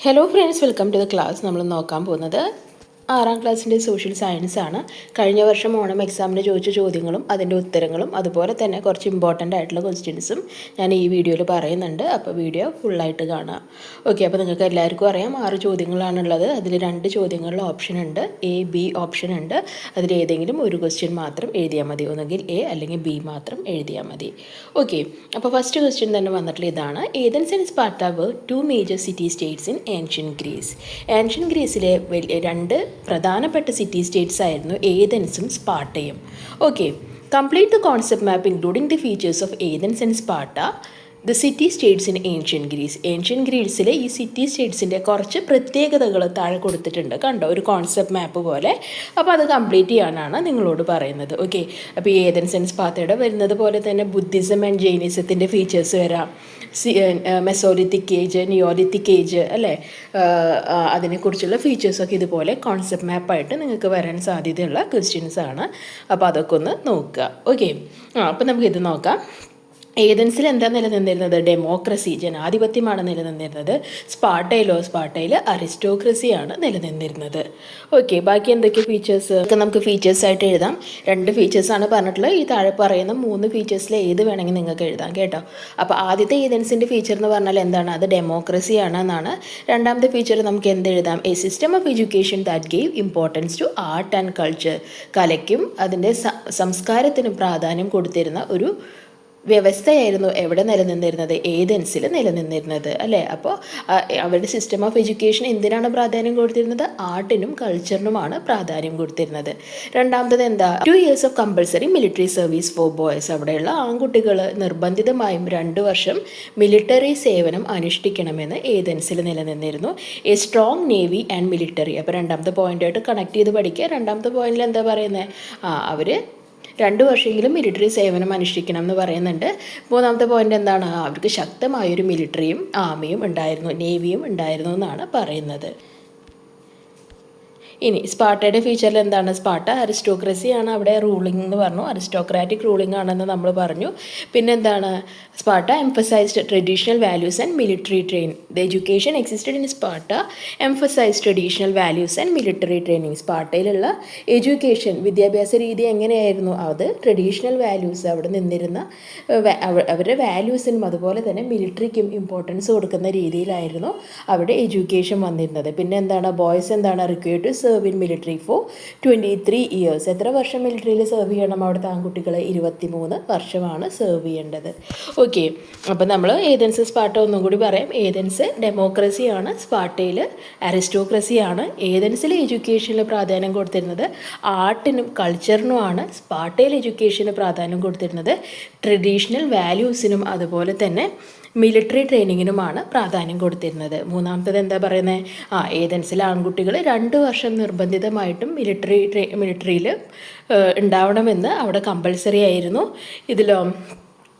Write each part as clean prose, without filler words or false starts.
Hello friends, welcome to the class. നമ്മൾ നോക്കാൻ പോകുന്നത് 6ാം ക്ലാസ്സിൻ്റെ സോഷ്യൽ സയൻസ് ആണ്. കഴിഞ്ഞ വർഷം ഓണം എക്സാമിന് ചോദിച്ച ചോദ്യങ്ങളും അതിൻ്റെ ഉത്തരങ്ങളും അതുപോലെ തന്നെ കുറച്ച് ഇമ്പോർട്ടൻ്റ് ആയിട്ടുള്ള ക്വസ്റ്റ്യൻസും ഞാൻ ഈ വീഡിയോയിൽ പറയുന്നുണ്ട്. അപ്പോൾ വീഡിയോ ഫുള്ളായിട്ട് കാണാം. ഓക്കെ, അപ്പോൾ നിങ്ങൾക്ക് എല്ലാവർക്കും അറിയാം 6 ചോദ്യങ്ങളാണുള്ളത്. അതിൽ 2 ചോദ്യങ്ങളിൽ ഓപ്ഷൻ ഉണ്ട്, എ ബി ഓപ്ഷൻ ഉണ്ട്. അതിലേതെങ്കിലും ഒരു ക്വസ്റ്റ്യൻ മാത്രം എഴുതിയാൽ മതി, ഒന്നുകിൽ എ അല്ലെങ്കിൽ ബി മാത്രം എഴുതിയാൽ മതി. ഓക്കെ, അപ്പോൾ ഫസ്റ്റ് ക്വസ്റ്റ്യൻ തന്നെ വന്നിട്ടുള്ള ഇതാണ്: Athens and Sparta were 2 major city states in ancient Greece. Ancient ഗ്രീസിലെ 2 പ്രധാനപ്പെട്ട സിറ്റി സ്റ്റേറ്റ്സ് ആയിരുന്നു ഏതൻസും സ്പാർട്ടയും. Okay, complete the concept map including the features of Athens and Sparta, the city states in ancient Greece. Ancient ഗ്രീസിലെ ഈ city സ്റ്റേറ്റ്സിൻ്റെ കുറച്ച് പ്രത്യേകതകൾ താഴെ കൊടുത്തിട്ടുണ്ട്, കണ്ടോ, ഒരു കോൺസെപ്റ്റ് മാപ്പ് പോലെ. അപ്പോൾ അത് കംപ്ലീറ്റ് ചെയ്യാനാണ് നിങ്ങളോട് പറയുന്നത്. ഓക്കെ, അപ്പോൾ ഈ ഏതൻസ് ആൻഡ് സ്പാർട്ടയുടെ വരുന്നത് പോലെ തന്നെ ബുദ്ധിസം ആൻഡ് ജൈനിസത്തിൻ്റെ ഫീച്ചേഴ്സ് വരാം, മെസോലിത്തിക് ഏജ്, നിയോലിത്തിക് ഏജ് അല്ലേ, അതിനെക്കുറിച്ചുള്ള ഫീച്ചേഴ്സൊക്കെ ഇതുപോലെ കോൺസെപ്റ്റ് മാപ്പായിട്ട് നിങ്ങൾക്ക് വരാൻ സാധ്യതയുള്ള ക്വസ്റ്റ്യൻസ് ആണ്. അപ്പോൾ അതൊക്കെ ഒന്ന് നോക്കുക. ഓക്കെ, അപ്പോൾ നമുക്കിത് നോക്കാം. ഏതൻസിൽ എന്താ നിലനിന്നിരുന്നത്? ഡെമോക്രസി, ജനാധിപത്യമാണ് നിലനിന്നിരുന്നത്. സ്പാർട്ടയിൽ അരിസ്റ്റോക്രസിയാണ് നിലനിന്നിരുന്നത്. ഓക്കെ, ബാക്കി എന്തൊക്കെ ഫീച്ചേഴ്സ് ഒക്കെ നമുക്ക് ഫീച്ചേഴ്സായിട്ട് എഴുതാം. 2 ഫീച്ചേഴ്സാണ് പറഞ്ഞിട്ടുള്ളത്. ഈ താഴെ പറയുന്ന 3 ഫീച്ചേഴ്സിൽ ഏത് വേണമെങ്കിൽ നിങ്ങൾക്ക് എഴുതാം കേട്ടോ. അപ്പോൾ ആദ്യത്തെ ഏതൻസിൻ്റെ ഫീച്ചർ എന്ന് പറഞ്ഞാൽ എന്താണ്? അത് ഡെമോക്രസിയാണ് എന്നാണ്. രണ്ടാമത്തെ ഫീച്ചർ നമുക്ക് എന്ത് എഴുതാം? A system of education that gave importance to art and culture. കലയ്ക്കും അതിൻ്റെ സംസ്കാരത്തിനും പ്രാധാന്യം കൊടുത്തിരുന്ന ഒരു വ്യവസ്ഥയായിരുന്നു എവിടെ നിലനിന്നിരുന്നത്? ഏതൻസിൽ നിലനിന്നിരുന്നത് അല്ലേ. അപ്പോൾ അവരുടെ സിസ്റ്റം ഓഫ് എഡ്യൂക്കേഷൻ എന്തിനാണ് പ്രാധാന്യം കൊടുത്തിരുന്നത്? ആർട്ടിനും കൾച്ചറിനുമാണ് പ്രാധാന്യം കൊടുത്തിരുന്നത്. രണ്ടാമത്തത് എന്താ? 2 years of compulsory military service for boys. അവിടെയുള്ള ആൺകുട്ടികൾ നിർബന്ധിതമായും 2 വർഷം മിലിറ്ററി സേവനം അനുഷ്ഠിക്കണമെന്ന് ഏതൻസിൽ നിലനിന്നിരുന്നു. A strong navy and military. അപ്പോൾ രണ്ടാമത്തെ പോയിന്റായിട്ട് കണക്ട് ചെയ്ത് പഠിക്കുക. രണ്ടാമത്തെ പോയിന്റിൽ എന്താ പറയുന്നത്? അവർ 2 വർഷമെങ്കിലും മിലിറ്ററി സേവനം അനുഷ്ഠിക്കണം എന്ന് പറയുന്നുണ്ട്. മൂന്നാമത്തെ പോയിന്റ് എന്താണ്? അവർക്ക് ശക്തമായൊരു മിലിറ്ററിയും ആർമിയും ഉണ്ടായിരുന്നു, നേവിയും ഉണ്ടായിരുന്നു എന്നാണ് പറയുന്നത്. ഇനി സ്പാർട്ടയുടെ ഫീച്ചറിൽ എന്താണ്? സ്പാർട്ട അരിസ്റ്റോക്രസിയാണ് അവിടെ റൂളിംഗ് എന്ന് പറഞ്ഞു, അരിസ്റ്റോക്രാറ്റിക് റൂളിംഗ് ആണെന്ന് നമ്മൾ പറഞ്ഞു. പിന്നെന്താണ്? Sparta emphasized traditional values and military train. The education existed in Sparta emphasize traditional values and military training. സ്പാർട്ടയിലുള്ള എഡ്യൂക്കേഷൻ, വിദ്യാഭ്യാസ രീതി എങ്ങനെയായിരുന്നു? അത് ട്രഡീഷണൽ വാല്യൂസ്, അവിടെ നിന്നിരുന്ന അവരുടെ വാല്യൂസിനും അതുപോലെ തന്നെ മിലിറ്ററിക്കും ഇമ്പോർട്ടൻസ് കൊടുക്കുന്ന രീതിയിലായിരുന്നു അവിടെ എഡ്യൂക്കേഷൻ വന്നിരുന്നത്. പിന്നെ എന്താണ്? ബോയ്സ് എന്താണ്? Required to serve in military for 23 years. എത്ര വർഷം മിലിറ്ററിയിൽ സെർവ് ചെയ്യണം? അവിടുത്തെ ആൺകുട്ടികളെ 23 വർഷമാണ് സെർവ് ചെയ്യേണ്ടത്. ഓക്കെ, അപ്പോൾ നമ്മൾ ഏതൻസ് സ്പാർട്ട ഒന്നും കൂടി പറയാം. ഏതൻസ് ഡെമോക്രസിയാണ്, സ്പാർട്ടയിൽ അരിസ്റ്റോക്രസിയാണ്. ഏതൻസിലെ എഡ്യൂക്കേഷനിൽ പ്രാധാന്യം കൊടുത്തിരുന്നത് ആർട്ടിനും കൾച്ചറിനുമാണ്. സ്പാർട്ടയിൽ എഡ്യൂക്കേഷന് പ്രാധാന്യം കൊടുത്തിരുന്നത് ട്രഡീഷണൽ വാല്യൂസിനും അതുപോലെ തന്നെ മിലിറ്ററി ട്രെയിനിങ്ങിനുമാണ് പ്രാധാന്യം കൊടുത്തിരുന്നത്. മൂന്നാമത്തത് എന്താ പറയുന്നത്? ഏതൻസിലെ ആൺകുട്ടികൾ 2 വർഷം നിർബന്ധിതമായിട്ടും മിലിറ്ററിയിൽ ഉണ്ടാവണമെന്ന് അവിടെ കമ്പൾസറി ആയിരുന്നു. ഇതിലോ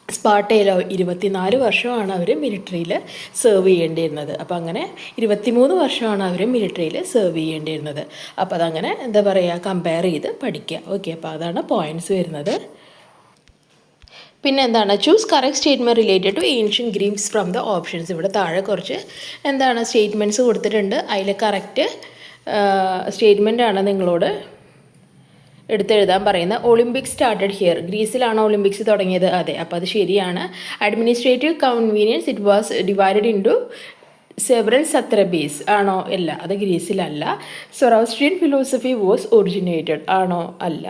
സ്പാർട്ടയിലോ 24 വർഷമാണ് അവർ മിലിറ്ററിയിൽ സെർവ് ചെയ്യേണ്ടിയിരുന്നത്. അപ്പോൾ അങ്ങനെ 23 വർഷമാണ് അവർ മിലിറ്ററിയിൽ സെർവ് ചെയ്യേണ്ടിയിരുന്നത്. അപ്പോൾ അതങ്ങനെ എന്താ പറയുക, കമ്പയർ ചെയ്ത് പഠിക്കുക. ഓക്കെ, അപ്പോൾ അതാണ് പോയിൻറ്റ്സ് വരുന്നത്. പിന്നെ എന്താണ്? Choose correct statement related to ancient Greece from the options. ഇവിടെ താഴെ കുറച്ച് എന്താണ് സ്റ്റേറ്റ്മെൻറ്റ്സ് കൊടുത്തിട്ടുണ്ട്. അതിൽ കറക്റ്റ് സ്റ്റേറ്റ്മെൻറ്റാണ് നിങ്ങളോട് എടുത്തെഴുതാൻ പറയുന്നത്. Olympics started here. ഗ്രീസിലാണോ ഒളിമ്പിക്സ് തുടങ്ങിയത്? അതെ, അപ്പോൾ അത് ശരിയാണ്. Administrative convenience it was divided into several satrapies. ആണോ? അല്ല, അത് ഗ്രീസിലല്ല. Zoroastrian philosophy was originated. ആണോ? അല്ല.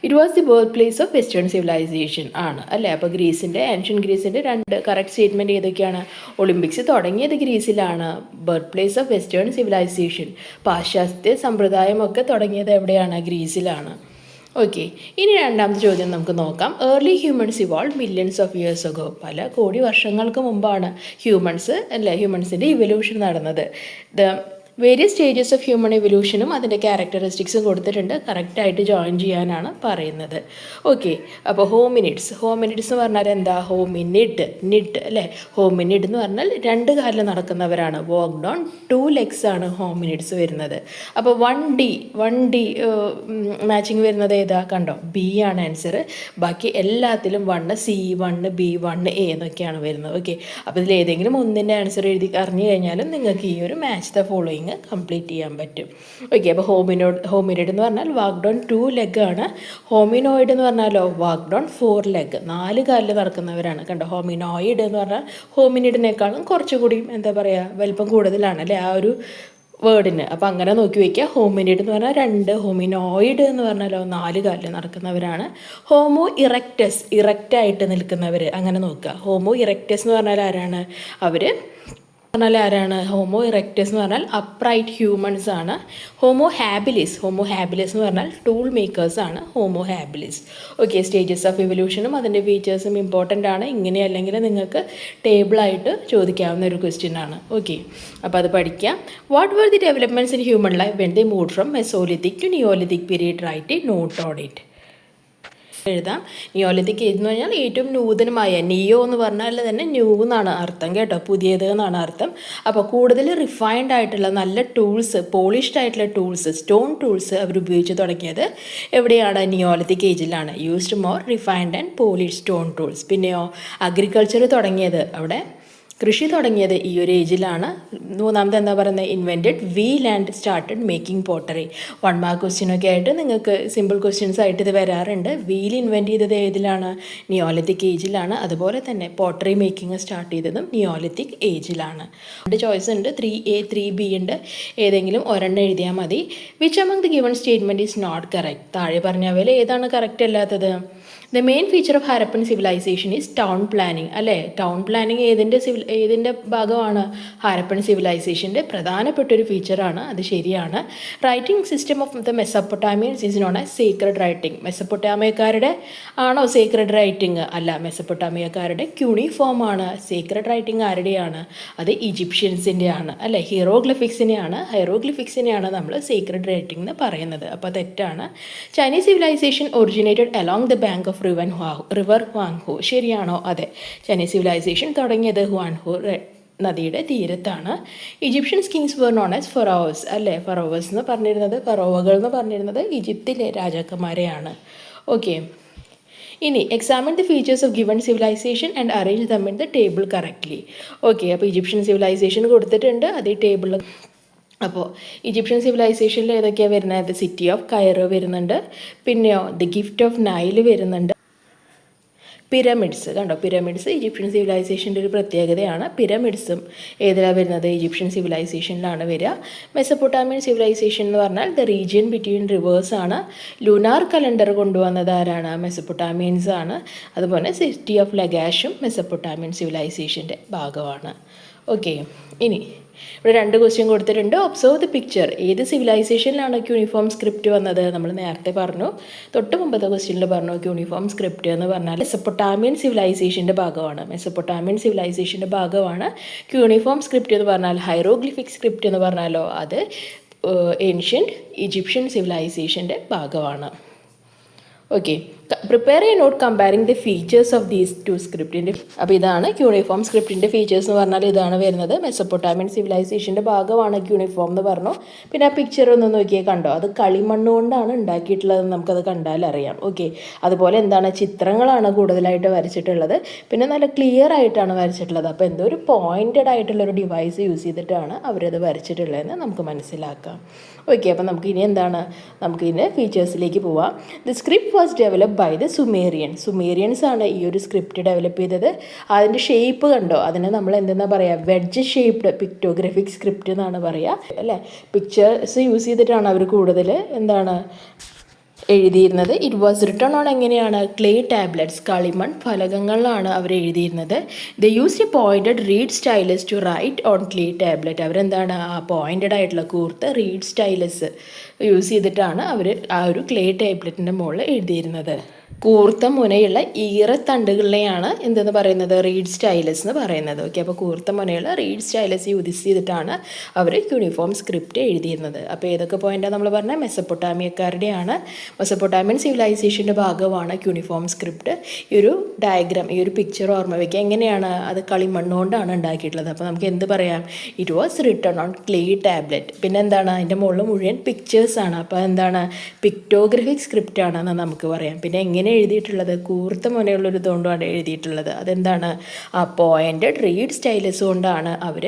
It was the birth place of western civilization. ആണ് അല്ലേ. അപ്പോൾ ഗ്രീസിൻ്റെ, ഏൻഷ്യൻ ഗ്രീസിൻ്റെ 2 കറക്റ്റ് സ്റ്റേറ്റ്മെൻറ്റ് ഏതൊക്കെയാണ്? ഒളിമ്പിക്സ് തുടങ്ങിയത് ഗ്രീസിലാണ്. Birth place of western civilization, പാശ്ചാത്യ സമ്പ്രദായമൊക്കെ തുടങ്ങിയത് എവിടെയാണ്? ഗ്രീസിലാണ്. ഓക്കെ, ഇനി രണ്ടാമത്തെ ചോദ്യം നമുക്ക് നോക്കാം. Early humans evolve millions of years ago. പല കോടി വർഷങ്ങൾക്ക് മുമ്പാണ് ഹ്യൂമൻസിൻ്റെ ഇവല്യൂഷൻ നടന്നത്. The various stages of human എവല്യൂഷനും അതിൻ്റെ ക്യാരക്ടറിസ്റ്റിക്സും കൊടുത്തിട്ടുണ്ട്. കറക്റ്റായിട്ട് ജോയിൻ ചെയ്യാനാണ് പറയുന്നത്. ഓക്കെ, അപ്പോൾ ഹോമിനിഡ്സ് എന്ന് പറഞ്ഞാൽ എന്താ? നിഡ് അല്ലേ? ഹോമിനിഡ് എന്ന് പറഞ്ഞാൽ 2 കാലിൽ നടക്കുന്നവരാണ്. വാക്ക്ഡ് ഓൺ 2 legs ആണ് ഹോമിനിഡ്സ് വരുന്നത്. അപ്പോൾ 1D മാച്ചിങ് വരുന്നത് ഏതാ? കണ്ടോ, ബി ആണ് ആൻസർ. ബാക്കി എല്ലാത്തിലും 1C 1B 1A എന്നൊക്കെയാണ് വരുന്നത്. ഓക്കെ, അപ്പോൾ ഇതിൽ ഏതെങ്കിലും ഒന്നിൻ്റെ ആൻസർ അറിഞ്ഞു കഴിഞ്ഞാലും നിങ്ങൾക്ക് ഈ ഒരു മാച്ച് ദ ഫോളോയിങ് കംപ്ലീറ്റ് ചെയ്യാൻ പറ്റും. ഓക്കെ, അപ്പോൾ ഹോമിനിഡ് എന്ന് പറഞ്ഞാൽ വാക്ക്ഡ് ഓൺ 2 leg ആണ്. ഹോമിനോയിഡ് എന്ന് പറഞ്ഞാലോ വാക്ക്ഡ് ഓൺ 4 leg, 4 കാലിൽ നടക്കുന്നവരാണ്. കണ്ടോ, ഹോമിനോയിഡ് എന്ന് പറഞ്ഞാൽ ഹോമിനിഡിനേക്കാളും കുറച്ചുകൂടി എന്താ പറയുക, വലിപ്പം കൂടുതലാണ് അല്ലേ ആ ഒരു വേർഡിന്. അപ്പോൾ അങ്ങനെ നോക്കി വയ്ക്കുക. ഹോമിനിഡ് എന്ന് പറഞ്ഞാൽ 2, ഹോമിനോയിഡ് എന്ന് പറഞ്ഞാലോ 4 കാലിൽ നടക്കുന്നവരാണ്. ഹോമോ ഇറക്റ്റായിട്ട് നിൽക്കുന്നവർ, അങ്ങനെ നോക്കുക. ഹോമോ ഇറക്റ്റസ് എന്ന് പറഞ്ഞാൽ ആരാണ്? ഹോമോ ഇറക്റ്റസ് എന്ന് പറഞ്ഞാൽ അപ്രൈറ്റ് ഹ്യൂമൻസ് ആണ്. ഹോമോ ഹാബിലിസ് എന്ന് പറഞ്ഞാൽ ടൂൾ മേക്കേഴ്സ് ആണ് homo habilis. Okay, stages of ഇവല്യൂഷനും അതിൻ്റെ ഫീച്ചേഴ്സും ഇമ്പോർട്ടൻ്റ് ആണ്. ഇങ്ങനെ അല്ലെങ്കിൽ നിങ്ങൾക്ക് ടേബിളായിട്ട് ചോദിക്കാവുന്ന ഒരു ക്വസ്റ്റ്യൻ ആണ്. ഓക്കെ, അപ്പോൾ അത് പഠിക്കാം. What were the developments in human life when they moved from Mesolithic to Neolithic period? Right a note on it. എഴുതാം. നിയോലിത്തിക് ഏജ് എന്ന് പറഞ്ഞാൽ ഏറ്റവും നൂതനമായ, നിയോ എന്ന് പറഞ്ഞാൽ തന്നെ ന്യൂ എന്നാണ് അർത്ഥം കേട്ടോ, പുതിയത് എന്നാണ് അർത്ഥം. അപ്പോൾ കൂടുതൽ റിഫൈൻഡ് ആയിട്ടുള്ള നല്ല ടൂൾസ്, പോളിഷ്ഡ് ആയിട്ടുള്ള ടൂൾസ്, സ്റ്റോൺ ടൂൾസ് അവർ ഉപയോഗിച്ച് തുടങ്ങിയത് എവിടെയാണ്? നിയോലിത്തിക് ഏജിലാണ്. Used more refined and polished stone tools. പിന്നെയോ അഗ്രികൾച്ചർ തുടങ്ങിയത്, അവിടെ കൃഷി തുടങ്ങിയത് ഈ ഒരു ഏജിലാണ്. മൂന്നാമത് എന്താ പറയുന്നത്? Invented wheel and started making pottery. 1 mark ക്വസ്റ്റ്യനൊക്കെ ആയിട്ട് നിങ്ങൾക്ക് സിമ്പിൾ ക്വസ്റ്റ്യൻസ് ആയിട്ട് ഇത് വരാറുണ്ട്. വീൽ ഇൻവെൻറ്റ് ചെയ്തത് ഏതിലാണ്? നിയോലിത്തിക് ഏജിലാണ്. അതുപോലെ തന്നെ പോട്ടറി മേക്കിംഗ് സ്റ്റാർട്ട് ചെയ്തതും നിയോലിത്തിക് ഏജിലാണ്. 2 ചോയ്സ് ഉണ്ട്, 3A 3B ഉണ്ട്. ഏതെങ്കിലും ഒരെണ്ണം എഴുതിയാൽ മതി. Which among the given statement is not correct? താഴെ പറഞ്ഞവയിൽ ഏതാണ് കറക്റ്റ് അല്ലാത്തത്? The main feature of Harappan civilization is town planning അല്ലേ? ടൗൺ പ്ലാനിങ് ഏതിൻ്റെ ഭാഗമാണ്? ഹാരപ്പൻ സിവിലൈസേഷൻ്റെ പ്രധാനപ്പെട്ടൊരു ഫീച്ചറാണ്. അത് ശരിയാണ്. Writing system of the Mesopotamians is known as sacred writing. മെസപ്പൊട്ടാമിയക്കാരുടെ ആണോ സീക്രഡ് റൈറ്റിംഗ്? അല്ല, മെസപ്പൊട്ടാമിയക്കാരുടെ ക്യൂണിഫോം ആണ്. സീക്രഡ് റൈറ്റിംഗ് ആരുടെയാണ്? അത് ഈജിപ്ഷ്യൻസിൻ്റെ ആണ് അല്ലേ? ഹൈറോഗ്ലിഫിക്സിനെയാണ് നമ്മൾ സീക്രഡ് റൈറ്റിംഗ് എന്ന് പറയുന്നത്. അപ്പോൾ തെറ്റാണ്. Chinese civilization originated along the bank of river Hwang Ho. ശരിയാണോ? അതെ, ചൈനീസ് സിവിലൈസേഷൻ തുടങ്ങിയത് ഹ്വാൻഹു നദിയുടെ തീരത്താണ്. Egyptian kings were known as pharaohs അല്ലേ? ഫറോവകൾ എന്ന് പറഞ്ഞിരുന്നത് ഈജിപ്തിലെ രാജാക്കന്മാരെയാണ്. ഓക്കെ, ഇനി examine the features of given civilization and arrange them in the table correctly. Okay, അപ്പോൾ ഈജിപ്ഷ്യൻ സിവിലൈസേഷൻ കൊടുത്തിട്ടുണ്ട്, അതേ ടേബിളിൽ. അപ്പോൾ ഈജിപ്ഷ്യൻ സിവിലൈസേഷനിൽ ഏതൊക്കെയാണ് വരുന്നത്? സിറ്റി ഓഫ് കൈറോ വരുന്നുണ്ട്. പിന്നെയോ ദി ഗിഫ്റ്റ് ഓഫ് നൈൽ വരുന്നുണ്ട്. പിരമിഡ്സ് കണ്ടോ, പിരമിഡ്സ് ഈജിപ്ഷ്യൻ സിവിലൈസേഷൻ്റെ ഒരു പ്രത്യേകതയാണ്. പിരമിഡ്സും ഏതിലാണ് വരുന്നത്? ഈജിപ്ഷ്യൻ സിവിലൈസേഷനിലാണ് വരിക. മെസപ്പൊട്ടാമിയൻ സിവിലൈസേഷൻ എന്ന് പറഞ്ഞാൽ ദ റീജിയൻ ബിറ്റ്വീൻ റിവേഴ്സ് ആണ്. ലുനാർ കലണ്ടർ കൊണ്ടുവന്നത് ആരാണ്? മെസപ്പൊട്ടാമിയൻസ് ആണ്. അതുപോലെ സിറ്റി ഓഫ് ലഗാഷും മെസപ്പൊട്ടാമിയൻ സിവിലൈസേഷൻ്റെ ഭാഗമാണ്. ഓക്കെ, ഇനി ഇവിടെ 2 ക്വസ്റ്റ്യൻ കൊടുത്തിട്ടുണ്ട്. Observe the picture. ഏത് സിവിലൈസേഷനിലാണ് ക്യൂണിഫോം സ്ക്രിപ്റ്റ് വന്നത്? നമ്മൾ നേരത്തെ പറഞ്ഞു, തൊട്ട് മുമ്പത്തെ ക്വസ്റ്റ്യനിൽ പറഞ്ഞു. ക്യൂണിഫോം സ്ക്രിപ്റ്റ് എന്ന് പറഞ്ഞാൽ മെസപ്പൊട്ടാമിയൻ സിവിലൈസേഷൻ്റെ ഭാഗമാണ്. ക്യൂണിഫോം സ്ക്രിപ്റ്റ് എന്ന് പറഞ്ഞാൽ ഹൈറോഗ്ലിഫിക് സ്ക്രിപ്റ്റ് എന്ന് പറഞ്ഞാലോ അത് ഏൻഷ്യൻറ്റ് ഈജിപ്ഷ്യൻ സിവിലൈസേഷൻ്റെ ഭാഗമാണ്. Okay, prepare a note comparing the features of these 2 സ്ക്രിപ്റ്റിൻ്റെ. അപ്പോൾ ഇതാണ് ക്യൂണിഫോം സ്ക്രിപ്റ്റിൻ്റെ ഫീച്ചേഴ്സ് എന്ന് പറഞ്ഞാൽ ഇതാണ് വരുന്നത്. മെസപ്പൊട്ടാമിയൻ സിവിലൈസേഷൻ്റെ ഭാഗമാണ് ക്യൂണിഫോം എന്ന് പറഞ്ഞു. പിന്നെ ആ പിക്ചർ ഒന്ന് നോക്കിയാൽ കണ്ടോ, അത് കളിമണ്ണ് കൊണ്ടാണ് ഉണ്ടാക്കിയിട്ടുള്ളതെന്ന് നമുക്കത് കണ്ടാൽ അറിയാം. ഓക്കെ, അതുപോലെ എന്താണ്, ചിത്രങ്ങളാണ് കൂടുതലായിട്ട് വരച്ചിട്ടുള്ളത്. പിന്നെ നല്ല ക്ലിയർ ആയിട്ടാണ് വരച്ചിട്ടുള്ളത്. അപ്പോൾ എന്തോ ഒരു പോയിൻറ്റഡ് ആയിട്ടുള്ളൊരു ഡിവൈസ് യൂസ് ചെയ്തിട്ടാണ് അവരത് വരച്ചിട്ടുള്ളതെന്ന് നമുക്ക് മനസ്സിലാക്കാം. ഓക്കെ, അപ്പോൾ നമുക്കിതിൻ്റെ ഫീച്ചേഴ്സിലേക്ക് പോവാം. The script was developed by the Sumerians ആണ് ഈ ഒരു സ്ക്രിപ്റ്റ് ഡെവലപ്പ് ചെയ്തത്. അതിൻ്റെ ഷേപ്പ് കണ്ടോ, അതിനെ നമ്മൾ എന്തെന്നാ പറയുക? വെഡ്ജ് ഷേപ്ഡ് പിക്ടോഗ്രഫിക് സ്ക്രിപ്റ്റ് എന്നാണ് പറയുക അല്ലേ? പിക്ചേഴ്സ് യൂസ് ചെയ്തിട്ടാണ് അവർ കൂടുതൽ എഴുതിയിരുന്നത്. ഇറ്റ് വാസ് റിട്ടൺ ഓൺ എങ്ങനെയാണ്? ക്ലേ ടാബ്ലറ്റ്സ്, കളിമൺ ഫലകങ്ങളിലാണ് അവർ എഴുതിയിരുന്നത്. They use a pointed reed stylus to write on clay tablet. അവരെന്താണ് ആ പോയിൻറ്റഡ് ആയിട്ടുള്ള കൂർത്ത റീഡ് സ്റ്റൈലസ് യൂസ് ചെയ്തിട്ടാണ് അവർ ആ ഒരു ക്ലേ ടാബ്ലറ്റിൻ്റെ മുകളിൽ എഴുതിയിരുന്നത്. കൂർത്ത മുനയുള്ള ഈറത്തണ്ടുകളിലെയാണ് എന്തെന്ന് പറയുന്നത്, റീഡ് സ്റ്റൈലസ് എന്ന് പറയുന്നത്. ഓക്കെ, അപ്പോൾ കൂർത്ത മുനയുള്ള റീഡ് സ്റ്റൈലസ് യൂസ് ചെയ്തിട്ടാണ് അവർ യൂണിഫോം സ്ക്രിപ്റ്റ് എഴുതിയിരുന്നത്. അപ്പോൾ ഏതൊക്കെ പോയിൻ്റാണ് നമ്മൾ പറഞ്ഞത്? മെസ്സപ്പൊട്ടാമിയക്കാരുടെയാണ്, മെസ്സപ്പൊട്ടാമിയൻ സിവിലൈസേഷൻ്റെ ഭാഗമാണ് യൂണിഫോം സ്ക്രിപ്റ്റ്. ഈ ഒരു ഡയഗ്രാം, ഈ ഒരു പിക്ചർ ഓർമ്മ വയ്ക്കുക. എങ്ങനെയാണ് അത്? കളിമണ്ണുകൊണ്ടാണ് ഉണ്ടാക്കിയിട്ടുള്ളത്. അപ്പോൾ നമുക്ക് എന്ത് പറയാം? It was written on clay tablet. പിന്നെ എന്താണ്? അതിൻ്റെ മുകളിൽ മുഴുവൻ പിക്ചേഴ്സാണ്. അപ്പോൾ എന്താണ്? പിക്ടോഗ്രഫിക് സ്ക്രിപ്റ്റ് ആണെന്ന് നമുക്ക് പറയാം. പിന്നെ എങ്ങനെ എഴുതിയിട്ടുള്ളത്? കൂർത്ത മുനയുള്ളൊരു ഇതുകൊണ്ടാണ് എഴുതിയിട്ടുള്ളത്. അതെന്താണ്? ആ പോയിൻ്റഡ് റീഡ് സ്റ്റൈലസ് കൊണ്ടാണ് അവർ